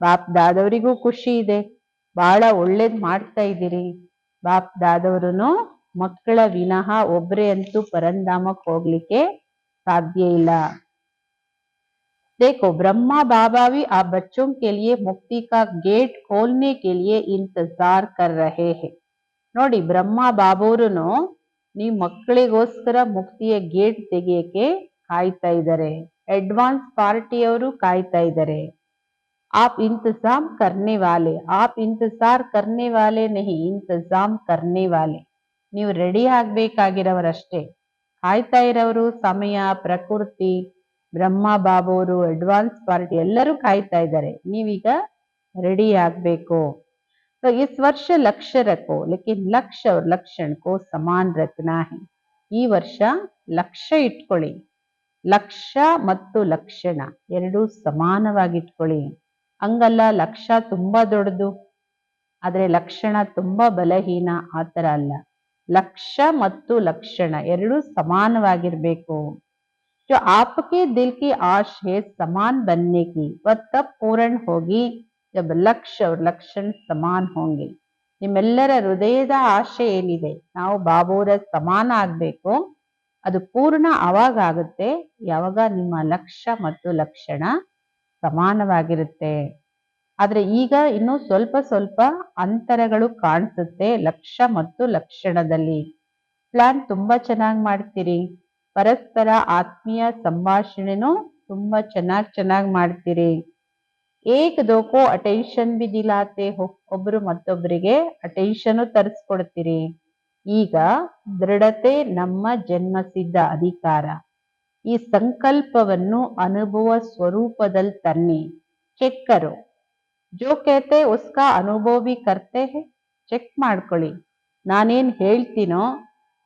ಬಾಪ್ ದಾದವರಿಗೂ ಖುಷಿ ಇದೆ, ಬಹಳ ಒಳ್ಳೇದ್ ಮಾಡ್ತಾ ಇದ್ದೀರಿ. ಬಾಪ್ ದಾದವರುನು ಮಕ್ಕಳ ವಿನಃ ಒಬ್ರೇ ಅಂತೂ ಪರಂಧಾಮಕ್ಕೆ ಹೋಗ್ಲಿಕ್ಕೆ ಸಾಧ್ಯ ಇಲ್ಲ. देखो ब्रह्मा बाबा भी आप बच्चों के लिए मुक्ति का गेट खोलने के लिए इंतजार कर रहे हैं. ನೋಡಿ ಬ್ರಹ್ಮ ಬಾಬುರುನು ನೀವು ಮಕ್ಕಳಿಗೋಸ್ಕರ ಮುಕ್ತಿಯ ಗೇಟ್ ತೆಗೆಯಕ್ಕೆ ಕಾಯ್ತಾ ಇದ್ದಾರೆ. ಅಡ್ವಾನ್ಸ್ ಪಾರ್ಟಿಯವರು ಕಾಯ್ತಾ ಇದ್ದಾರೆ. आप इंतजाम करने वाले, आप इंतजार करने वाले नहीं, इंतजाम करने वाले. ನೀವು ರೆಡಿ ಆಗ್ಬೇಕಾಗಿರೋರಷ್ಟೇ, ಕಾಯ್ತಾ ಇರೋರು ಸಮಯ, ಪ್ರಕೃತಿ, ಬ್ರಹ್ಮ ಬಾಬೋರು, ಅಡ್ವಾನ್ಸ್ ಪಾರ್ಟಿ ಎಲ್ಲರೂ ಕಾಯ್ತಾ ಇದ್ದಾರೆ. ನೀವೀಗ ರೆಡಿ ಆಗ್ಬೇಕು. तो इस वर्ष लक्ष्य रखो लेकिन लक्ष्य और लक्षण को समान रखना है. ಈ ವರ್ಷ ಲಕ್ಷ್ಯ ಇಟ್ಕೊಳ್ಳಿ. ಲಕ್ಷ್ಯ ಮತ್ತು ಲಕ್ಷಣ ಎರಡೂ ಸಮಾನವಾಗಿ ಇಟ್ಕೊಳ್ಳಿ. ಹಂಗಲ್ಲ ಲಕ್ಷ್ಯ ತುಂಬಾ ದೊಡ್ಡದು ಆದ್ರೆ ಲಕ್ಷಣ ತುಂಬಾ ಬಲಹೀನ, ಆ ತರ ಅಲ್ಲ. ಲಕ್ಷ್ಯ ಮತ್ತು ಲಕ್ಷಣ ಎರಡೂ ಸಮಾನವಾಗಿರ್ಬೇಕು. जो आपके दिल की आश है समान बनने की वह तब पूर्ण होगी जब लक्ष्य और लक्षण समान होंगे. ನಿಮ್ಮೆಲ್ಲರ ಹೃದಯದ ಆಶೆ ಏನಿದೆ, ನಾವು ಬಾಬೋರ ಸಮಾನ ಆಗ್ಬೇಕು, ಅದು ಪೂರ್ಣ ಅವಾಗ ಆಗುತ್ತೆ ಯಾವಾಗ ನಿಮ್ಮ ಲಕ್ಷ್ಯ ಮತ್ತು ಲಕ್ಷಣ ಸಮಾನವಾಗಿರುತ್ತೆ. ಆದ್ರೆ ಈಗ ಇನ್ನೂ ಸ್ವಲ್ಪ ಸ್ವಲ್ಪ ಅಂತರಗಳು ಕಾಣಿಸುತ್ತೆ ಲಕ್ಷ್ಯ ಮತ್ತು ಲಕ್ಷಣದಲ್ಲಿ. ಪ್ಲಾನ್ ತುಂಬಾ ಚೆನ್ನಾಗಿ ಮಾಡ್ತೀರಿ, ಪರಸ್ಪರ ಆತ್ಮೀಯ ಸಂಭಾಷಣೆನೂ ತುಂಬಾ ಚೆನ್ನಾಗಿ ಮಾಡ್ತೀರಿ. ಏಕ್ ದೋಕೋ ಅಟೆನ್ಷನ್ ಬಿ ದಿಲಾತೆ ಹೋ, ಒಬ್ರು ಮತ್ತೊಬ್ಬರಿಗೆ ಅಟೆನ್ಷನ್ ತರಿಸ್ಕೊಡ್ತೀರಿ. ಈಗ ದೃಢತೆ ನಮ್ಮ ಜನ್ಮಸಿದ್ಧ ಅಧಿಕಾರ. ಈ ಸಂಕಲ್ಪವನ್ನು ಅನುಭವ ಸ್ವರೂಪದಲ್ಲಿ ತನ್ನಿ. ಚೆಕ್ ಕರೋ, ಜೋ ಕೇತೆ ಉಸ್ಕಾ ಅನುಭವ ಬಿ ಕರ್ತೆ ಹೇ. ಚೆಕ್ ಮಾಡ್ಕೊಳ್ಳಿ, ನಾನೇನ್ ಹೇಳ್ತೀನೋ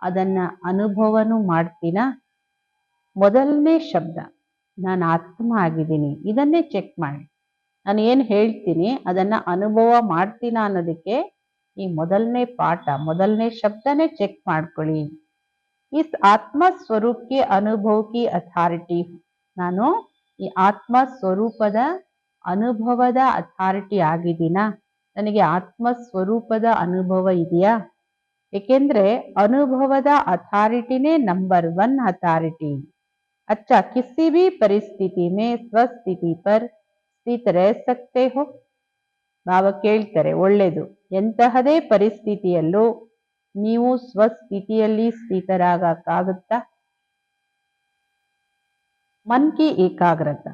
ಅದನ್ನ ಅನುಭವನೂ ಮಾಡ್ತೀನ. ಮೊದಲನೇ ಶಬ್ದ ನಾನು ಆತ್ಮ ಆಗಿದ್ದೀನಿ, ಇದನ್ನೇ ಚೆಕ್ ಮಾಡಿ. ನಾನು ಏನು ಹೇಳ್ತೀನಿ ಅದನ್ನ ಅನುಭವ ಮಾಡ್ತೀನ ಅನ್ನೋದಕ್ಕೆ ಈ ಮೊದಲನೇ ಪಾಠ, ಮೊದಲನೇ ಶಬ್ದನೇ ಚೆಕ್ ಮಾಡ್ಕೊಳ್ಳಿ. ಇಸ್ ಆತ್ಮ ಸ್ವರೂಪಕ್ಕೆ ಅನುಭವಕ್ಕೆ ಅಥಾರಿಟಿ. ನಾನು ಈ ಆತ್ಮ ಸ್ವರೂಪದ ಅನುಭವದ ಅಥಾರಿಟಿ ಆಗಿದ್ದೀನ, ನನಗೆ ಆತ್ಮ ಸ್ವರೂಪದ ಅನುಭವ ಇದೆಯಾ? ಏಕೆಂದ್ರೆ ಅನುಭವದ ಅಥಾರಿಟಿನೇ ನಂಬರ್ 1 ಅಥಾರಿಟಿ. अच्छा किसी भी परिस्थिति में ಸ್ವಸ್ಥಿತಿ पर ಸ್ಥಿತ रह सकते हो. ಬಾಬಾ ಕೇಳ್ತಾರೆ, ಒಳ್ಳೇದು, ಎಂತಹದೇ ಪರಿಸ್ಥಿತಿಯಲ್ಲೂ ನೀವು ಸ್ವಸ್ಥಿತಿಯಲ್ಲಿ ಸ್ಥಿತರಾಗಕ್ಕಾಗುತ್ತಾ? ಮನ್ ಕಿ ಏಕಾಗ್ರತಾ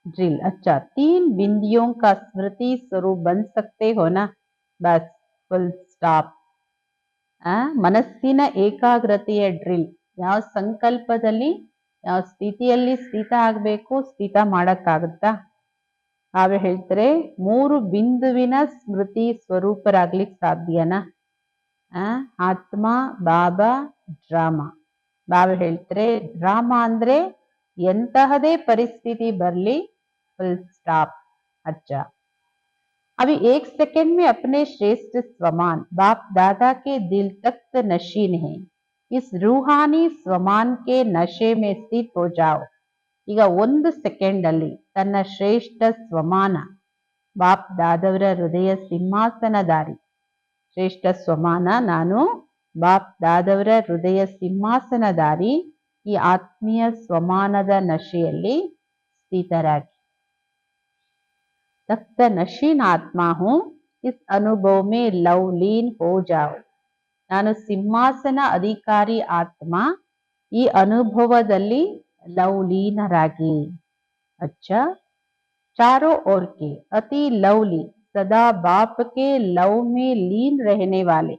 ಡ್ರಿಲ್. अच्छा 3 बिंदियों का स्मृति स्वरूप बन सकते हो ना. बस फुल स्ಟಾಪ್. ಮನಸ್ಸಿನ ಏಕಾಗ್ರತೆಯ ಡ್ರಿಲ್. ಯಾವ ಸಂಕಲ್ಪದಲ್ಲಿ ಯಾವ ಸ್ಥಿತಿಯಲ್ಲಿ ಸ್ಥಿತ ಆಗ್ಬೇಕು, ಸ್ಥಿತ ಮಾಡಕ್ಕಾಗುತ್ತಾ? ಆಗ ಹೇಳ್ತಾರೆ 3 ಬಿಂದುವಿನ ಸ್ಮೃತಿ ಸ್ವರೂಪರಾಗ್ಲಿಕ್ಕೆ ಸಾಧ್ಯನಾ? ಆತ್ಮ, ಬಾಬಾ, ಡ್ರಾಮಾ. ಬಾಬಾ ಹೇಳ್ತಾರೆ ಡ್ರಾಮಾ ಅಂದ್ರೆ ಎಂತಹದೇ ಪರಿಸ್ಥಿತಿ ಬರ್ಲಿ ಫುಲ್ ಸ್ಟಾಪ್. अच्छा अभी 1 सेकंड में अपने श्रेष्ठ स्वमान बाप दादा के दिल तख्त नशीन है. इस रूहानी स्वमान के नशे में स्थित हो जाओ. ಈಗ 1 ಸೆಕೆಂಡ್ ಅಲ್ಲಿ ತನ್ನ ಶ್ರೇಷ್ಠ ಸ್ವಮಾನ ಬಾಪ್ ದಾದವರ ಹೃದಯ ಸಿಂಹಾಸನಧಾರಿ. ಶ್ರೇಷ್ಠ ಸ್ವಮಾನ ನಾನು, ಬಾಪ್ ದಾದವರ ಹೃದಯ ಸಿಂಹಾಸನಧಾರಿ. ಈ ಆತ್ಮೀಯ ಸ್ವಮಾನದ ನಶೆಯಲ್ಲಿ ಸ್ಥಿತರಾಗಿ. तख्त नशीन आत्मा हूं, इस अनुभव में लवलीन हो जाओ. ನಾನು ಸಿಂಹಾಸನ ಅಧಿಕಾರಿ ಆತ್ಮ, ಈ ಅನುಭವದಲ್ಲಿ ಲವಲೀನರಾಗಿ. अच्छा चारों ओर के अति लवली सदा बाप के लव में लीन रहने वाले.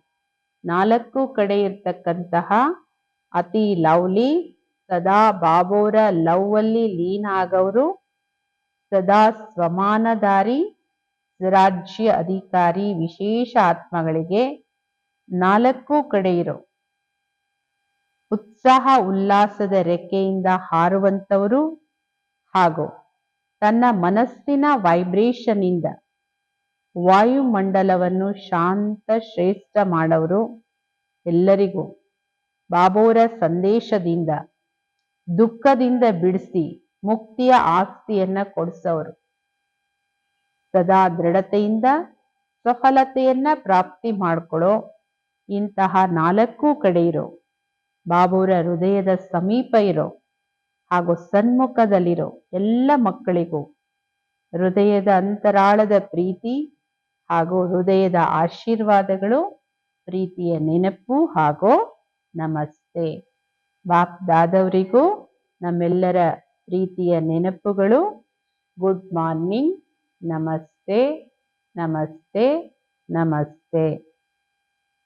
4 ಕಡೆ ಇರ್ತಕ್ಕಂತಹ ಅತಿ ಲವ್ಲಿ, ಸದಾ ಬಾಬೋರ ಲವ್ ಅಲ್ಲಿ ಲೀನ್ ಆಗವರು, ಸದಾ ಸ್ವಮಾನಧಾರಿ, ರಾಜ್ಯ ಅಧಿಕಾರಿ ವಿಶೇಷ ಆತ್ಮಗಳಿಗೆ 4 ಕಡೆ ಇರೋ ಉತ್ಸಾಹ ಉಲ್ಲಾಸದ ರೆಕ್ಕೆಯಿಂದ ಹಾರುವಂತವರು ಹಾಗೂ ತನ್ನ ಮನಸ್ಸಿನ ವೈಬ್ರೇಷನ್ ಇಂದ ವಾಯುಮಂಡಲವನ್ನು ಶಾಂತ ಶ್ರೇಷ್ಠ ಮಾಡವರು. ಎಲ್ಲರಿಗೂ ಬಾಬೋರ ಸಂದೇಶದಿಂದ ದುಃಖದಿಂದ ಬಿಡಿಸಿ ಮುಕ್ತಿಯ ಆಸ್ತಿಯನ್ನ ಕೊಡಿಸೋರು. ಸದಾ ದೃಢತೆಯಿಂದ ಸಫಲತೆಯನ್ನ ಪ್ರಾಪ್ತಿ ಮಾಡ್ಕೊಳ್ಳೋ ಇಂತಹ 4 ಕಡೆ ಇರೋ ಬಾಬೋರ ಹೃದಯದ ಸಮೀಪ ಇರೋ ಹಾಗೂ ಸನ್ಮುಖದಲ್ಲಿರೋ ಎಲ್ಲ ಮಕ್ಕಳಿಗೂ ಹೃದಯದ ಅಂತರಾಳದ ಪ್ರೀತಿ ಹಾಗೂ ಹೃದಯದ ಆಶೀರ್ವಾದಗಳು, ಪ್ರೀತಿಯ ನೆನಪು ಹಾಗೂ ನಮಸ್ತೆ. ಬಾಪ್ ದಾದವರಿಗೂ ನಮ್ಮೆಲ್ಲರ ಪ್ರೀತಿಯ ನೆನಪುಗಳು. ಗುಡ್ ಮಾರ್ನಿಂಗ್, ನಮಸ್ತೆ ನಮಸ್ತೆ ನಮಸ್ತೆ.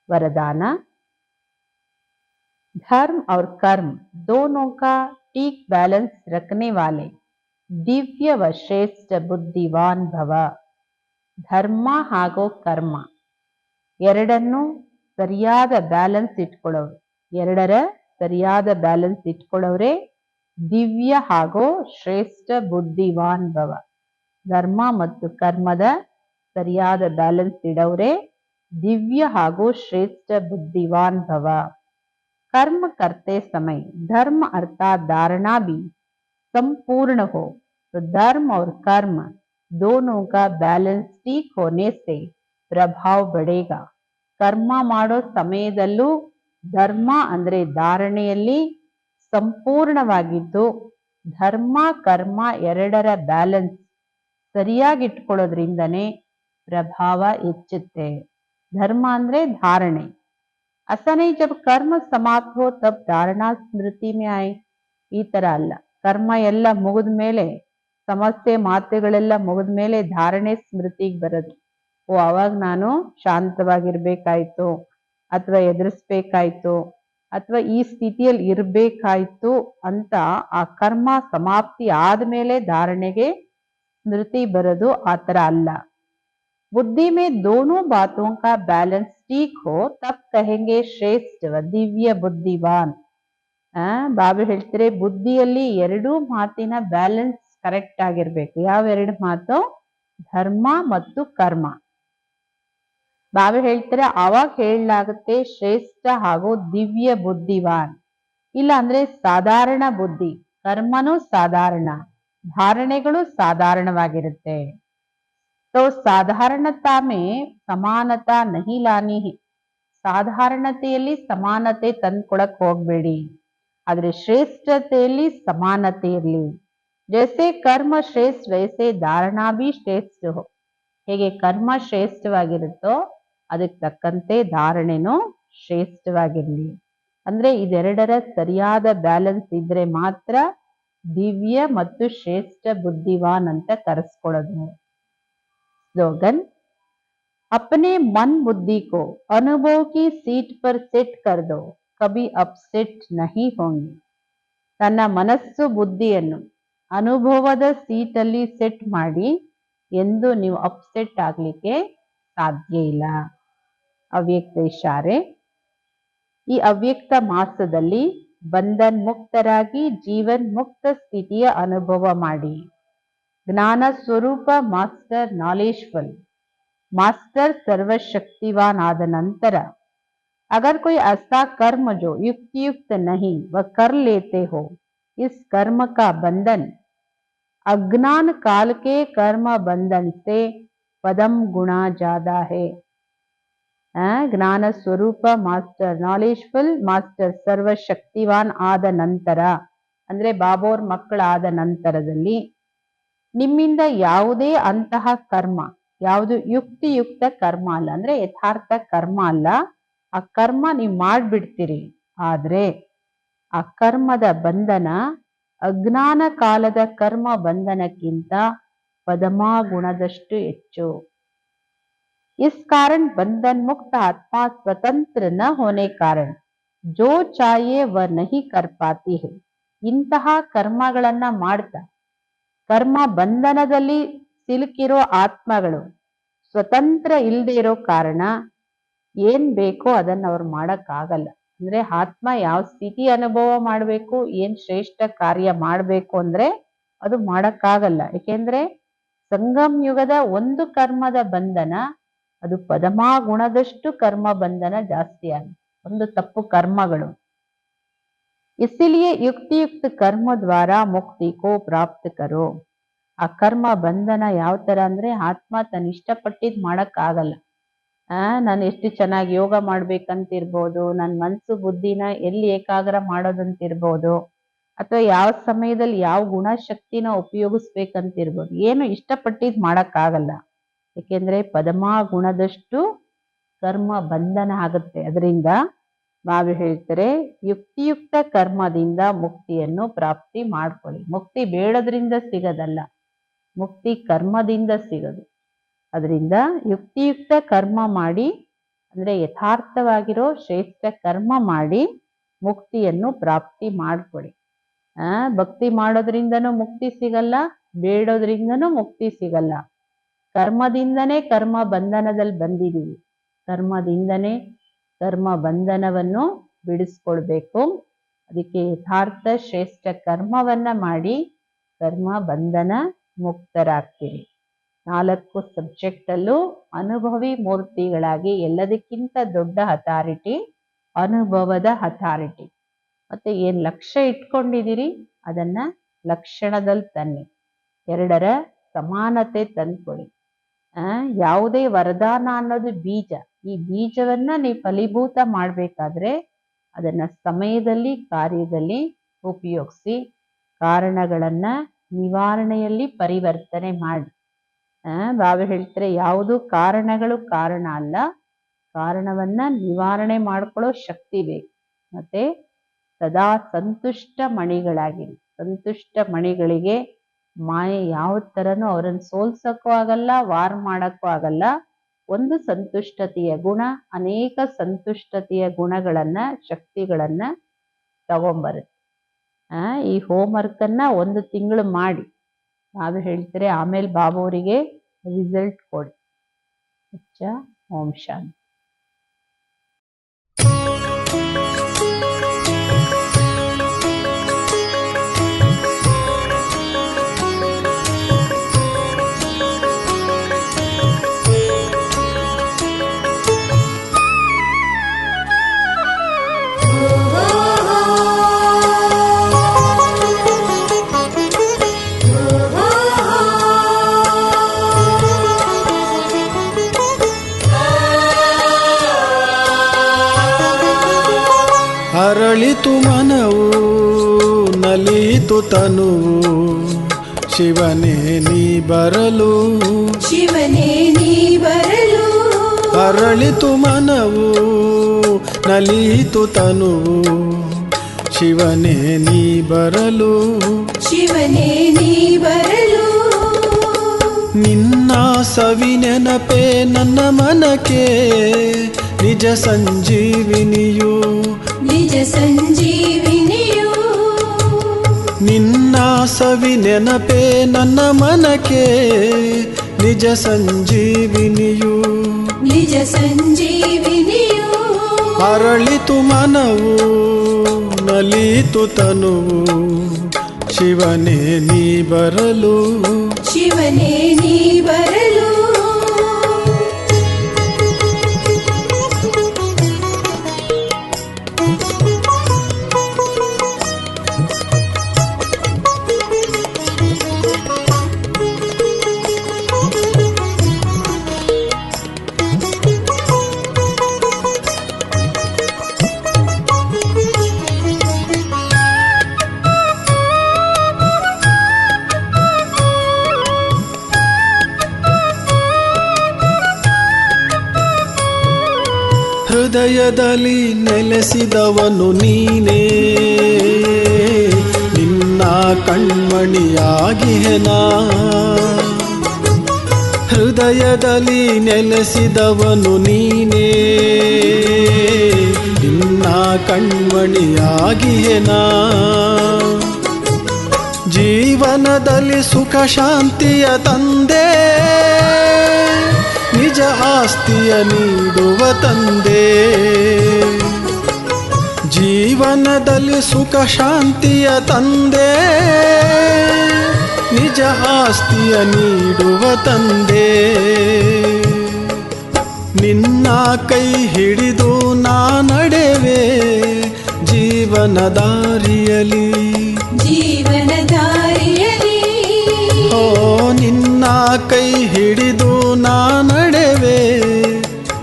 वरदाना धर्म और कर्म दोनों का ठीक बैलेंस रखने वाले दिव्य व श्रेष्ठ बुद्धिवान भव. ಧರ್ಮ ಹಾಗೂ ಕರ್ಮ ಎರಡನ್ನೂ ಸರಿಯಾದ ಬ್ಯಾಲೆನ್ಸ್ ಇಟ್ಕೊಳ್ಳೋರು, ಎರಡರ ಸರಿಯಾದ ಬ್ಯಾಲೆನ್ಸ್ ಇಟ್ಕೊಳ್ಳೋರೆ ದಿವ್ಯ ಹಾಗೂ ಶ್ರೇಷ್ಠ ಬುದ್ಧಿವಾನ್ ಭವ. ಧರ್ಮ ಮತ್ತು ಕರ್ಮದ ಸರಿಯಾದ ಬ್ಯಾಲೆನ್ಸ್ ಇಡೋರೆ दिव्य ಹಾಗೂ श्रेष्ठ बुद्धिवान भव. कर्म करते समय धर्म अर्थात धारणा भी संपूर्ण हो तो धर्म और कर्म दोनों का बैलेंस ठीक होने से प्रभाव बढ़ेगा. ಕರ್ಮ ಮಾಡೋ ಸಮಯದಲ್ಲೂ ಧರ್ಮ ಅಂದ್ರೆ ಧಾರಣೆಯಲ್ಲಿ ಸಂಪೂರ್ಣವಾಗಿದ್ದು ಧರ್ಮ ಕರ್ಮ ಎರಡರ ಬ್ಯಾಲೆನ್ಸ್ ಸರಿಯಾಗಿಟ್ಕೊಳ್ಳೋದ್ರಿಂದನೇ ಪ್ರಭಾವ ಹೆಚ್ಚುತ್ತೆ. धर्म ಅಂದ್ರೆ धारणे. ऐसा नहीं जब कर्म समाप्त हो तब धारणा स्मृति में आए, ಈ ತರ ಅಲ್ಲ. ಕರ್ಮ ಎಲ್ಲ ಮುಗಿದ ಮೇಲೆ, ಸಮಸ್ಯೆ ಮಾತುಗಳೆಲ್ಲ ಮುಗಿದ ಮೇಲೆ ಧಾರಣೆ ಸ್ಮೃತಿಗೆ ಬರೋದು. ಓ ಅವಾಗ ನಾನು ಶಾಂತವಾಗಿರ್ಬೇಕಾಯ್ತು, ಅಥವಾ ಎದುರಿಸ್ಬೇಕಾಯ್ತು, ಅಥವಾ ಈ ಸ್ಥಿತಿಯಲ್ಲಿ ಇರ್ಬೇಕಾಯ್ತು ಅಂತ ಆ ಕರ್ಮ ಸಮಾಪ್ತಿ ಆದ್ಮೇಲೆ ಧಾರಣೆಗೆ ಸ್ಮೃತಿ ಬರೋದು. ಆ ತರ ಅಲ್ಲ. बुद्धि में दोनों बातों का बैलेंस ठीक हो तब कहेंगे श्रेष्ठ व दिव्य बुद्धिवान. ಬಾಬಾ ಹೇಳ್ತಾರೆ ಬುದ್ಧಿಯಲ್ಲಿ ಎರಡೂ ಮಾತಿನ ಬ್ಯಾಲೆನ್ಸ್ ಕರೆಕ್ಟ್ ಆಗಿರ್ಬೇಕು. ಯಾವ ಎರಡು ಮಾತು? ಧರ್ಮ ಮತ್ತು ಕರ್ಮ. ಬಾಬಾ ಹೇಳ್ತಾರೆ ಅವಾಗ ಹೇಳಲಾಗುತ್ತೆ ಶ್ರೇಷ್ಠ ಹಾಗೂ ದಿವ್ಯ ಬುದ್ಧಿವಾನ್. ಇಲ್ಲ ಅಂದ್ರೆ ಸಾಧಾರಣ ಬುದ್ಧಿ, ಕರ್ಮನೂ ಸಾಧಾರಣ, ಧಾರಣೆಗಳು ಸಾಧಾರಣವಾಗಿರುತ್ತೆ. तो ಸಾಧಾರಣತಾ ಮೇ ಸಮಾನತಾ ನಹಿ ಲಾನಿ ಹಿ. ಸಾಧಾರಣತೆಯಲ್ಲಿ ಸಮಾನತೆ ತಂದ್ಕೊಳಕ್ ಹೋಗ್ಬೇಡಿ, ಆದ್ರೆ ಶ್ರೇಷ್ಠತೆಯಲ್ಲಿ ಸಮಾನತೆ ಇರಲಿ. ಜೈಸೆ ಕರ್ಮ ಶ್ರೇಷ್ಠ ವೈಸೆ ಧಾರಣಾ ಭಿ ಶ್ರೇಷ್ಠ ಹೋ. ಹೇಗೆ ಕರ್ಮ ಶ್ರೇಷ್ಠವಾಗಿರುತ್ತೋ ಅದಕ್ಕೆ ತಕ್ಕಂತೆ ಧಾರಣೆನೂ ಶ್ರೇಷ್ಠವಾಗಿರ್ಲಿ. ಅಂದ್ರೆ ಇದೆರಡರ ಸರಿಯಾದ ಬ್ಯಾಲೆನ್ಸ್ ಇದ್ರೆ ಮಾತ್ರ ದಿವ್ಯ ಮತ್ತು ಶ್ರೇಷ್ಠ ಬುದ್ಧಿವಾನ್ ಅಂತ ಕರೆಸ್ಕೊಳ್ಳೋದು. स्लोगन अपने मन बुद्धि को अनुभव की सीट पर सेट कर दो, कभी अपसेट नहीं होंगे. ತನ್ನ ಮನಸ್ಸು ಬುದ್ಧಿಯನ್ನು ಅನುಭವದ ಸೀಟಲ್ಲಿ ಸೆಟ್ ಮಾಡಿ ಎಂದು ನೀವು ಅಪ್ಸೆಟ್ ಆಗ್ಲಿಕ್ಕೆ ಸಾಧ್ಯ ಇಲ್ಲ. ಅವ್ಯಕ್ತ ಇಶಾರೆ. ಈ ಅವ್ಯಕ್ತ ಮಾಸದಲ್ಲಿ ಬಂಧನ್ ಮುಕ್ತರಾಗಿ ಜೀವನ್ ಮುಕ್ತ ಸ್ಥಿತಿಯ ಅನುಭವ ಮಾಡಿ. ज्ञान स्वरूप मास्टर नॉलेजफुल मास्टर सर्वशक्तिवान आद नंतर अगर कोई ऐसा कर्म जो युक्त नहीं वह कर लेते हो, इस कर्म का बंधन अज्ञान काल के कर्म बंधन से पदम गुणा ज्यादा है. ಜ್ಞಾನ ಸ್ವರೂಪ ಮಾಸ್ಟರ್ ನಾಲೆಜ್ಫುಲ್ ಮಾಸ್ಟರ್ ಸರ್ವಶಕ್ತಿವಾನ್ ಆದ ನಂತರ ಅಂದ್ರೆ ಬಾಬೋರ್ ಮಕ್ಕಳಾದ ನಂತರದಲ್ಲಿ ನಿಮ್ಮಿಂದ ಯಾವುದೇ ಅಂತಹ ಕರ್ಮ, ಯಾವುದು ಯುಕ್ತಿಯುಕ್ತ ಕರ್ಮ ಅಲ್ಲ, ಅಂದ್ರೆ ಯಥಾರ್ಥ ಕರ್ಮ ಅಲ್ಲ, ಆ ಕರ್ಮ ನೀವು ಮಾಡ್ಬಿಡ್ತೀರಿ. ಆದ್ರೆ ಆ ಕರ್ಮದ ಬಂಧನ ಅಜ್ಞಾನ ಕಾಲದ ಕರ್ಮ ಬಂಧನಕ್ಕಿಂತ ಪದಮಾ ಗುಣದಷ್ಟು ಹೆಚ್ಚು. इस कारण बंधन मुक्त आत्मा स्वतंत्र न होने कारण जो चाहिए वह नहीं कर पाती है. ಇಂತಹ ಕರ್ಮಗಳನ್ನ ಮಾಡ್ತಾ ಕರ್ಮ ಬಂಧನದಲ್ಲಿ ಸಿಲುಕಿರೋ ಆತ್ಮಗಳು ಸ್ವತಂತ್ರ ಇಲ್ಲದೆ ಇರೋ ಕಾರಣ ಏನ್ ಬೇಕೋ ಅದನ್ನ ಅವ್ರು ಮಾಡಕ್ ಆಗಲ್ಲ. ಅಂದ್ರೆ ಆತ್ಮ ಯಾವ ಸ್ಥಿತಿ ಅನುಭವ ಮಾಡ್ಬೇಕು, ಏನ್ ಶ್ರೇಷ್ಠ ಕಾರ್ಯ ಮಾಡ್ಬೇಕು ಅಂದ್ರೆ ಅದು ಮಾಡಕ್ಕಾಗಲ್ಲ. ಯಾಕೆಂದ್ರೆ ಸಂಗಮ್ ಯುಗದ ಒಂದು ಕರ್ಮದ ಬಂಧನ ಅದು ಪದಮಾ ಗುಣದಷ್ಟು ಕರ್ಮ ಬಂಧನ ಜಾಸ್ತಿ ಆಗುತ್ತೆ, ಒಂದು ತಪ್ಪು ಕರ್ಮಗಳು. ಇಸಿಲಿಯೇ ಯುಕ್ತಿಯುಕ್ತ ಕರ್ಮ ದ್ವಾರ ಮುಕ್ತಿ ಕೋ ಪ್ರಾಪ್ತ ಕರೋ. ಆ ಕರ್ಮ ಬಂಧನ ಯಾವ ತರ ಅಂದ್ರೆ ಆತ್ಮ ತನ್ನ ಇಷ್ಟಪಟ್ಟಿದ್ ಮಾಡಕ್ ಆಗಲ್ಲ. ನಾನು ಎಷ್ಟು ಚೆನ್ನಾಗಿ ಯೋಗ ಮಾಡ್ಬೇಕಂತಿರ್ಬೋದು, ನನ್ನ ಮನ್ಸು ಬುದ್ಧಿನ ಎಲ್ಲಿ ಏಕಾಗ್ರ ಮಾಡೋದಂತಿರ್ಬೋದು, ಅಥವಾ ಯಾವ ಸಮಯದಲ್ಲಿ ಯಾವ ಗುಣಶಕ್ತಿನ ಉಪಯೋಗಿಸ್ಬೇಕಂತಿರ್ಬೋದು, ಏನು ಇಷ್ಟಪಟ್ಟಿದ್ ಮಾಡಕ್ ಆಗಲ್ಲ. ಏಕೆಂದ್ರೆ ಪದಮಾ ಗುಣದಷ್ಟು ಕರ್ಮ ಬಂಧನ ಆಗುತ್ತೆ. ಅದರಿಂದ ಬಾಬಾ ಹೇಳ್ತಾರೆ ಯುಕ್ತಿಯುಕ್ತ ಕರ್ಮದಿಂದ ಮುಕ್ತಿಯನ್ನು ಪ್ರಾಪ್ತಿ ಮಾಡ್ಕೊಳ್ಳಿ. ಮುಕ್ತಿ ಬೇಡದ್ರಿಂದ ಸಿಗದಲ್ಲ, ಮುಕ್ತಿ ಕರ್ಮದಿಂದ ಸಿಗದು. ಅದರಿಂದ ಯುಕ್ತಿಯುಕ್ತ ಕರ್ಮ ಮಾಡಿ, ಅಂದ್ರೆ ಯಥಾರ್ಥವಾಗಿರೋ ಶ್ರೇಷ್ಠ ಕರ್ಮ ಮಾಡಿ ಮುಕ್ತಿಯನ್ನು ಪ್ರಾಪ್ತಿ ಮಾಡ್ಕೊಳ್ಳಿ. ಭಕ್ತಿ ಮಾಡೋದ್ರಿಂದನೂ ಮುಕ್ತಿ ಸಿಗಲ್ಲ, ಬೇಡೋದ್ರಿಂದನೂ ಮುಕ್ತಿ ಸಿಗಲ್ಲ. ಕರ್ಮದಿಂದನೇ ಕರ್ಮ ಬಂಧನದಲ್ಲಿ ಬಂದಿದ್ದೀವಿ. ಕರ್ಮದಿಂದನೇ ಕರ್ಮ ಬಂಧನವನ್ನು ಬಿಡಿಸ್ಕೊಳ್ಬೇಕು. ಅದಕ್ಕೆ ಯಥಾರ್ಥ ಶ್ರೇಷ್ಠ ಕರ್ಮವನ್ನ ಮಾಡಿ ಕರ್ಮ ಬಂಧನ ಮುಕ್ತರಾಗ್ತೀರಿ. 4 ಸಬ್ಜೆಕ್ಟಲ್ಲೂ ಅನುಭವಿ ಮೂರ್ತಿಗಳಾಗಿ ಎಲ್ಲದಕ್ಕಿಂತ ದೊಡ್ಡ ಅಥಾರಿಟಿ ಅನುಭವದ ಅಥಾರಿಟಿ. ಮತ್ತೆ ಏನ್ ಲಕ್ಷ್ಯ ಇಟ್ಕೊಂಡಿದ್ದೀರಿ ಅದನ್ನ ಲಕ್ಷಣದಲ್ಲಿ ತನ್ನಿ. 2ರ ಸಮಾನತೆ ತಂದ್ಕೊಳ್ಳಿ. ಯಾವುದೇ ವರದಾನ ಅನ್ನೋದು ಬೀಜ. ಈ ಬೀಜವನ್ನ ನೀವು ಫಲೀಭೂತ ಮಾಡ್ಬೇಕಾದ್ರೆ ಅದನ್ನ ಸಮಯದಲ್ಲಿ ಕಾರ್ಯದಲ್ಲಿ ಉಪಯೋಗಿಸಿ ಕಾರಣಗಳನ್ನ ನಿವಾರಣೆಯಲ್ಲಿ ಪರಿವರ್ತನೆ ಮಾಡಿ. ಬಾಬಾ ಹೇಳ್ತಾರೆ ಯಾವುದು ಕಾರಣಗಳು ಕಾರಣ ಅಲ್ಲ, ಕಾರಣವನ್ನ ನಿವಾರಣೆ ಮಾಡ್ಕೊಳ್ಳೋ ಶಕ್ತಿ ಬೇಕು. ಮತ್ತೆ ಸದಾ ಸಂತುಷ್ಟ ಮಣಿಗಳಾಗಿರಿ. ಸಂತುಷ್ಟ ಮಣಿಗಳಿಗೆ ಮಾಯೆ ಯಾವ ತರನೂ ಅವರನ್ನು ಸೋಲ್ಸಕ್ಕೂ ಆಗಲ್ಲ, ವಾರ್ ಮಾಡಕ್ಕೂ ಆಗಲ್ಲ. ಒಂದು ಸಂತುಷ್ಟತೆಯ ಗುಣ ಅನೇಕ ಸಂತುಷ್ಟತೆಯ ಗುಣಗಳನ್ನ ಶಕ್ತಿಗಳನ್ನ ತಗೊಂಬರುತ್ತೆ. ಈ ಹೋಮ್ವರ್ಕ್ ಅನ್ನ 1 ತಿಂಗಳು ಮಾಡಿ ಬಾಬಾ ಹೇಳ್ತಾರೆ, ಆಮೇಲೆ ಬಾಬಾ ಅವರಿಗೆ ರಿಸಲ್ಟ್ ಕೊಡಿ. ಓಂ ಶಾಂತಿ. ಅರಳಿತು ಮನವು ನಲಿತು ತನುವು ಶಿವನೇ ನೀ ಬರಲು, ಶಿವನೇ ನೀ ಬರಲು. ಅರಳಿತು ಮನವು ನಲಿತು ತನುವು ಶಿವನೇ ನೀ ಬರಲು, ಶಿವನೇ ನೀ ಬರಲು. ನಿನ್ನ ಸವಿ ನೆನಪೇ ನನ್ನ ಮನಕ್ಕೆ ನಿಜ ಸಂಜೀವಿನಿಯು, ನಿಜ ಸಂಜೀವಿನಿಯು. ನಿನ್ನ ಸವಿ ನೆನಪೇ ನನ್ನ ಮನಕ್ಕೆ ನಿಜ ಸಂಜೀವಿನಿಯು, ನಿಜ ಸಂಜೀವಿನಿಯು. ಅರಳಿತು ಮನವು ನಲಿತು ತನುವು ಶಿವನೇ ನೀ ಬರಲು, ಶಿವನೇ ನೀ ಬರಲು. ಹೃದಯದಲ್ಲಿ ನೆಲೆಸಿದವನು ನೀನೇ, ನಿನ್ನ ಕಣ್ಮಣಿಯಾಗಿಹೆನಾ. ಹೃದಯದಲ್ಲಿ ನೆಲೆಸಿದವನು ನೀನೇ, ನಿನ್ನ ಕಣ್ಮಣಿಯಾಗಿಹೆನಾ. ಜೀವನದಲ್ಲಿ ಸುಖ ಶಾಂತಿಯ ತಂದೆ, ನಿಜ ಆಸ್ತಿಯ ನೀಡುವ ತಂದೆ. ಜೀವನದಲ್ಲಿ ಸುಖ ಶಾಂತಿಯ ತಂದೆ, ನಿಜ ಆಸ್ತಿಯ ನೀಡುವ ತಂದೆ. ನಿನ್ನ ಕೈ ಹಿಡಿದು ನಾ ನಡೆವೆ ಜೀವನ ದಾರಿಯಲಿ, ಜೀವನ ದಾರಿಯಲಿ. ಓ ನಿನ್ನ ಕೈ ಹಿಡಿದು ನಾ ನಡೆವೆ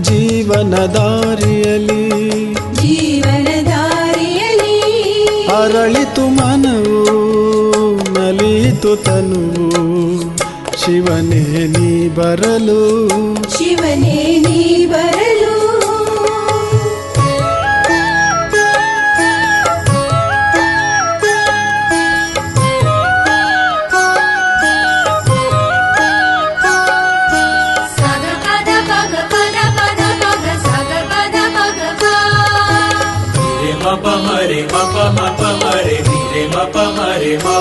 ಜೀವನ ದಾರಿಯಲಿ, ಜೀವನ ದಾರಿಯಲಿ. ಅರಳಿತು ಮನವು ನಲಿತು ತನುವು ಶಿವನೇ ನೀ ಬರಲು, ಶಿವನೇ ನೀ ಬರಲು. Mapa mare, mapa mapa mare, mire mapa mare. ಮಾ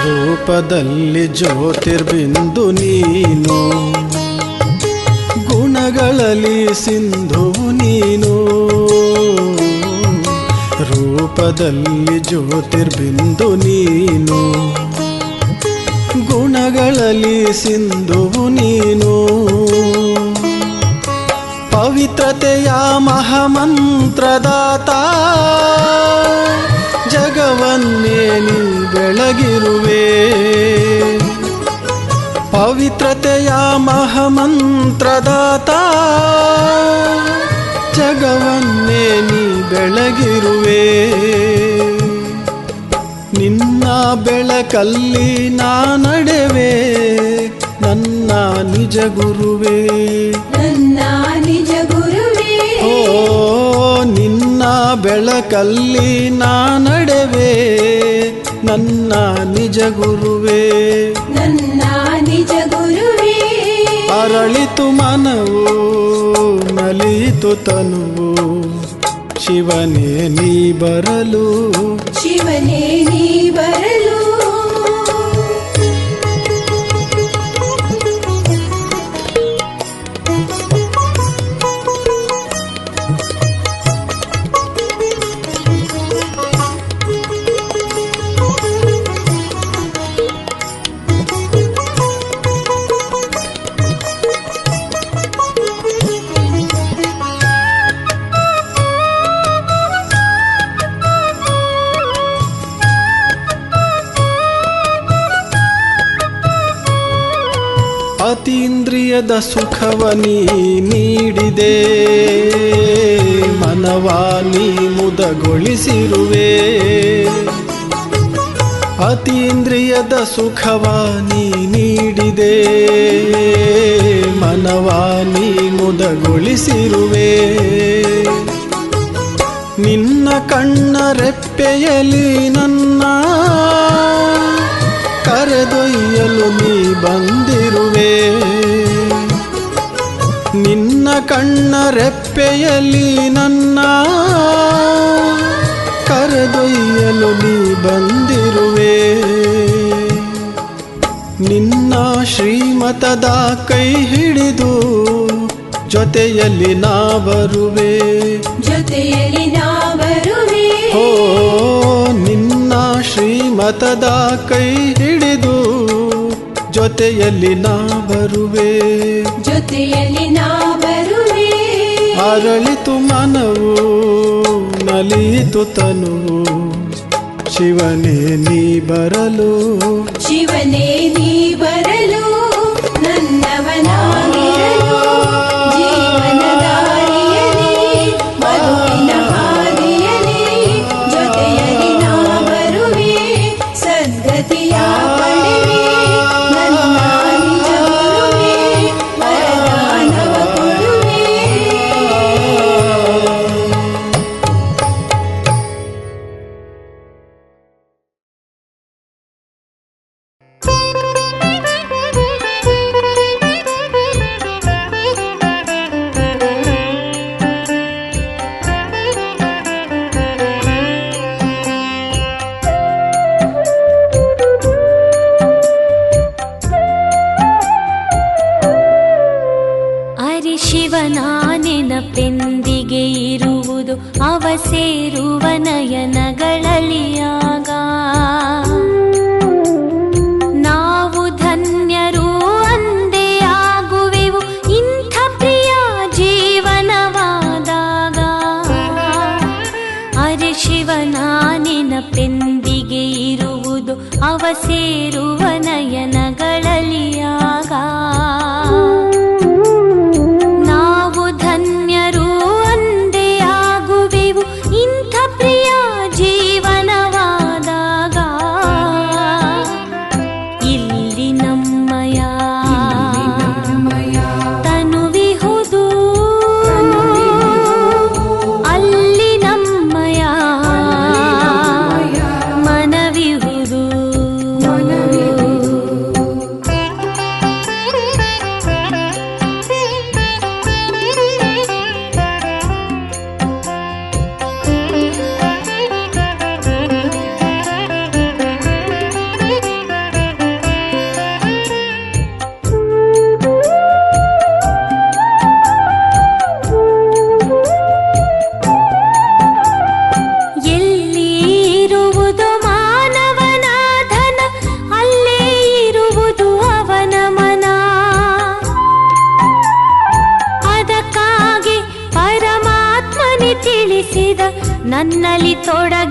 ರೂಪದಲ್ಲಿ ಜ್ಯೋತಿರ್ಬಿಂದು ನೀನು, ಗುಣಗಳಲ್ಲಿ ಸಿಂಧುವು ನೀನು. ರೂಪದಲ್ಲಿ ಜ್ಯೋತಿರ್ಬಿಂದು ನೀನು, ಗುಣಗಳಲ್ಲಿ ಸಿಂಧುವು ನೀನು. ಪವಿತ್ರತೆಯ ಮಹಾಮಂತ್ರದಾತ, ಜಗವನ್ನೇ ನೀ ಬೆಳಗಿರುವೆ. ಪವಿತ್ರತೆಯ ಮಹಾಮಂತ್ರದಾತ, ಜಗವನ್ನೇ ನೀ ಬೆಳಗಿರುವೆ. ನಿನ್ನ ಬೆಳಕಲ್ಲಿ ನಾ ನಡೆವೆ, ನನ್ನ ನಿಜ ಗುರುವೇ. ನನ್ನ ನಿಜ ಗುರುವೇ. ಓ ನಿನ್ನ ಬೆಳಕಲ್ಲಿ ನಾ ನಡೆವೆ, ನನ್ನ ನಿಜ ಗುರುವೇ. ನನ್ನ ನಿಜ ಗುರುವೇ. ಅರಳಿತು ಮನವು, ನಲಿತು ತನುವು, ಶಿವನೇ ನೀ ಬರಲು. ಶಿವನೇ ನೀ ಬರಲು. ಅತೀಂದ್ರಿಯದ ಸುಖವ ನೀ ನೀಡಿದೆ, ಮನವ ನೀ ಮುದಗೊಳಿಸಿರುವೆ. ಅತೀಂದ್ರಿಯದ ಸುಖವ ನೀ ನೀಡಿದೆ, ಮನವ ನೀ ಮುದಗೊಳಿಸಿರುವೆ. ನಿನ್ನ ಕಣ್ಣ ರೆಪ್ಪೆಯಲ್ಲಿ ನನ್ನ ಕರೆದೊಯ್ಯಲು ನೀ ಬಂದಿರುವೆ. ನಿನ್ನ ಕಣ್ಣ ರೆಪ್ಪೆಯಲ್ಲಿ ನನ್ನ ಕರೆದೊಯ್ಯಲು ನೀ ಬಂದಿರುವೆ. ನಿನ್ನ ಶ್ರೀಮತದ ಕೈ ಹಿಡಿದು ಜೊತೆಯಲ್ಲಿ ನಾ ಬರುವೆ. ಜೊತೆಯಲ್ಲಿ ನಾ ಬರುವೆ. ಓ ನಿನ್ನ ಶ್ರೀಮತದ ಕೈ ಹಿಡಿದು ಜೊತೆಯಲ್ಲಿ ನಾ ಬರುವೆ. ಜೊತೆಯಲ್ಲಿ ನಾ ಬರುವೆ. ಅರಳಿತು ಮನವು, ನಲಿತು ತನುವು, ಶಿವನೇ ನೀ ಬರಲು. ಶಿವನೇ ನೀ ಬರಲು. ನನ್ನವನಾಗಿರಲು. ಜೀವನ ದಾರಿಯಲ್ಲಿ, ಬದುಕಿನ ಹಾದಿಯಲ್ಲಿ, ಜೊತೆಯಲ್ಲಿ ನಾ ಬರುವೆ. ಸದ್ಗತಿಯ ಪಡೆವೆ. ನನ್ನ ನಿಜ ಗುರುವೇ, ವರದಾನವ ಕೊಡುವೆ. ಶಿವನ ನೆನಪೆಂದಿಗೆ ಇರುವುದು, ಅವ ಸೇರುವ ನಯನಗಳಲಿಯಾಗ. ನಾವು ಧನ್ಯರು ಅಂದೇ ಆಗುವೆವು, ಇಂಥ ಪ್ರಿಯ ಜೀವನವಾದಾಗ. ಅರೆ ಶಿವನ ನೆನಪೆಂದಿಗೆ ಇರುವುದು, ಅವ ಸೇರುವ ನಯನಗಳಲಿಯಾಗ. ಧನ್ಯರು ಅಂದೇ ಆಗುವೆವು, ಇಂಥ ಪ್ರಿಯ ಜೀವನವಾದಾಗ.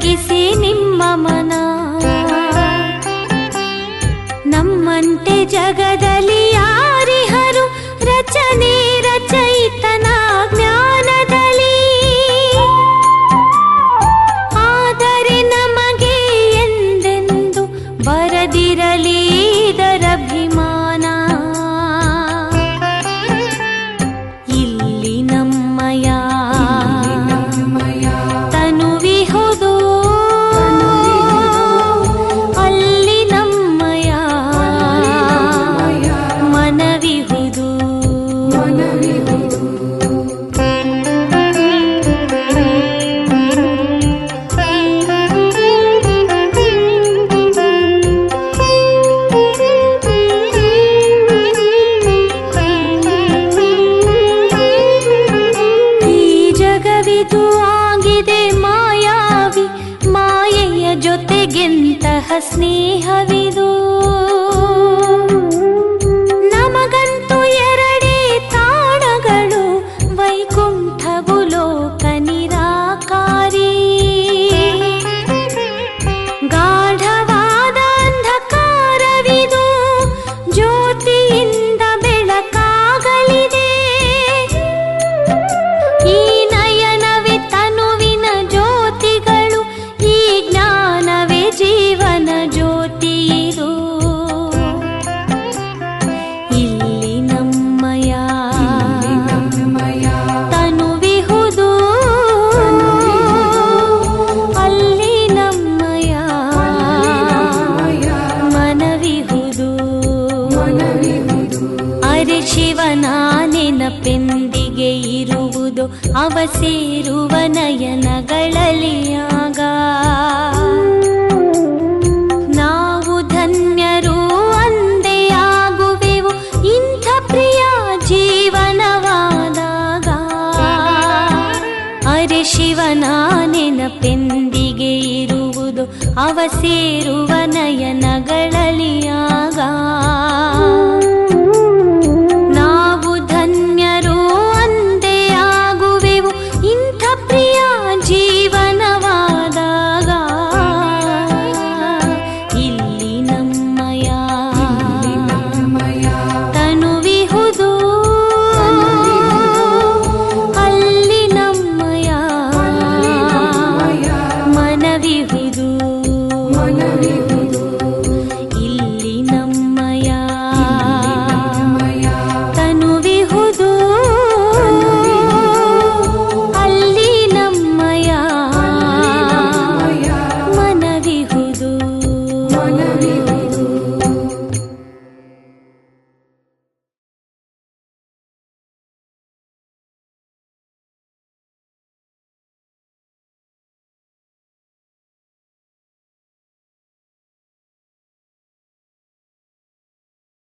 ಬೆಳಗಿಸಿ ನಿಮ್ಮ ಮನ. ನಮ್ಮಂತೆ ಜಗದಲ್ಲಿ ಯಾರಿಹರು ರಚನೆ ರಚಯಿತನ ಜ್ಞಾನದಲ್ಲಿ. ಆದರೆ ನಮಗೆ ಎಂದೆಂದು ಬರದಿರಲಿ ಇದರಭಿಮಾನ. ಇಲ್ಲಿ ನಮ್ಮಯ ತನುವಿಹುದು, ಅಲ್ಲಿ ನಮ್ಮಯ ಮನವಿಹುದು. ಈ ಜಗವಿದು ಆಗಿದೆ ಮಾಯಾವಿ, ಮಾಯೆಯ ಜೊತೆಗೆಂತಹ ಸ್ನೇಹವಿದು. ನಮಗಂತೂ ಎರಡೇ ತಾಣಗಳು, ವೈಕುಂಠವು ಲೋಕ ನಿರಾಕಾರಿ. ಗಾಢವಾದ ಅಂಧಕಾರವಿದು, ಜ್ಯೋತಿಯಿಂದ ಬೆಳಕಾಗಲಿದೆ. ಈ ನಯನವೇ ತನುವಿನ ಜ್ಯೋತಿಗಳು, ಈ ಜ್ಞಾನವೇ ಜೀವನ ಜ್ಯೋತಿ ಇದು. ಇಲ್ಲಿ ನಮ್ಮಯ ತನುವಿಹುದು, ಅಲ್ಲಿ ನಮ್ಮಯ ಮನವಿಹುದು. ಅರೆ ಶಿವನ ನೆನಪೆಂದಿಗೆ ಇರುವುದು, ಅವ ಸೇರುವ ನಯನಗಳಲ್ಲಿ ಆಗ. ನಾವು ಧನ್ಯರು ಅಂದೇ ಆಗುವೆವು, ಇಂಥ ಪ್ರಿಯ ಜೀವನವಾದಾಗ. ಅರೆ ಶಿವನ ನೆನಪೆಂದಿಗೆ ಇರುವುದು, ಅವ ಸೇರುವ ನಯನಗಳಲ್ಲಿ ಆಗ.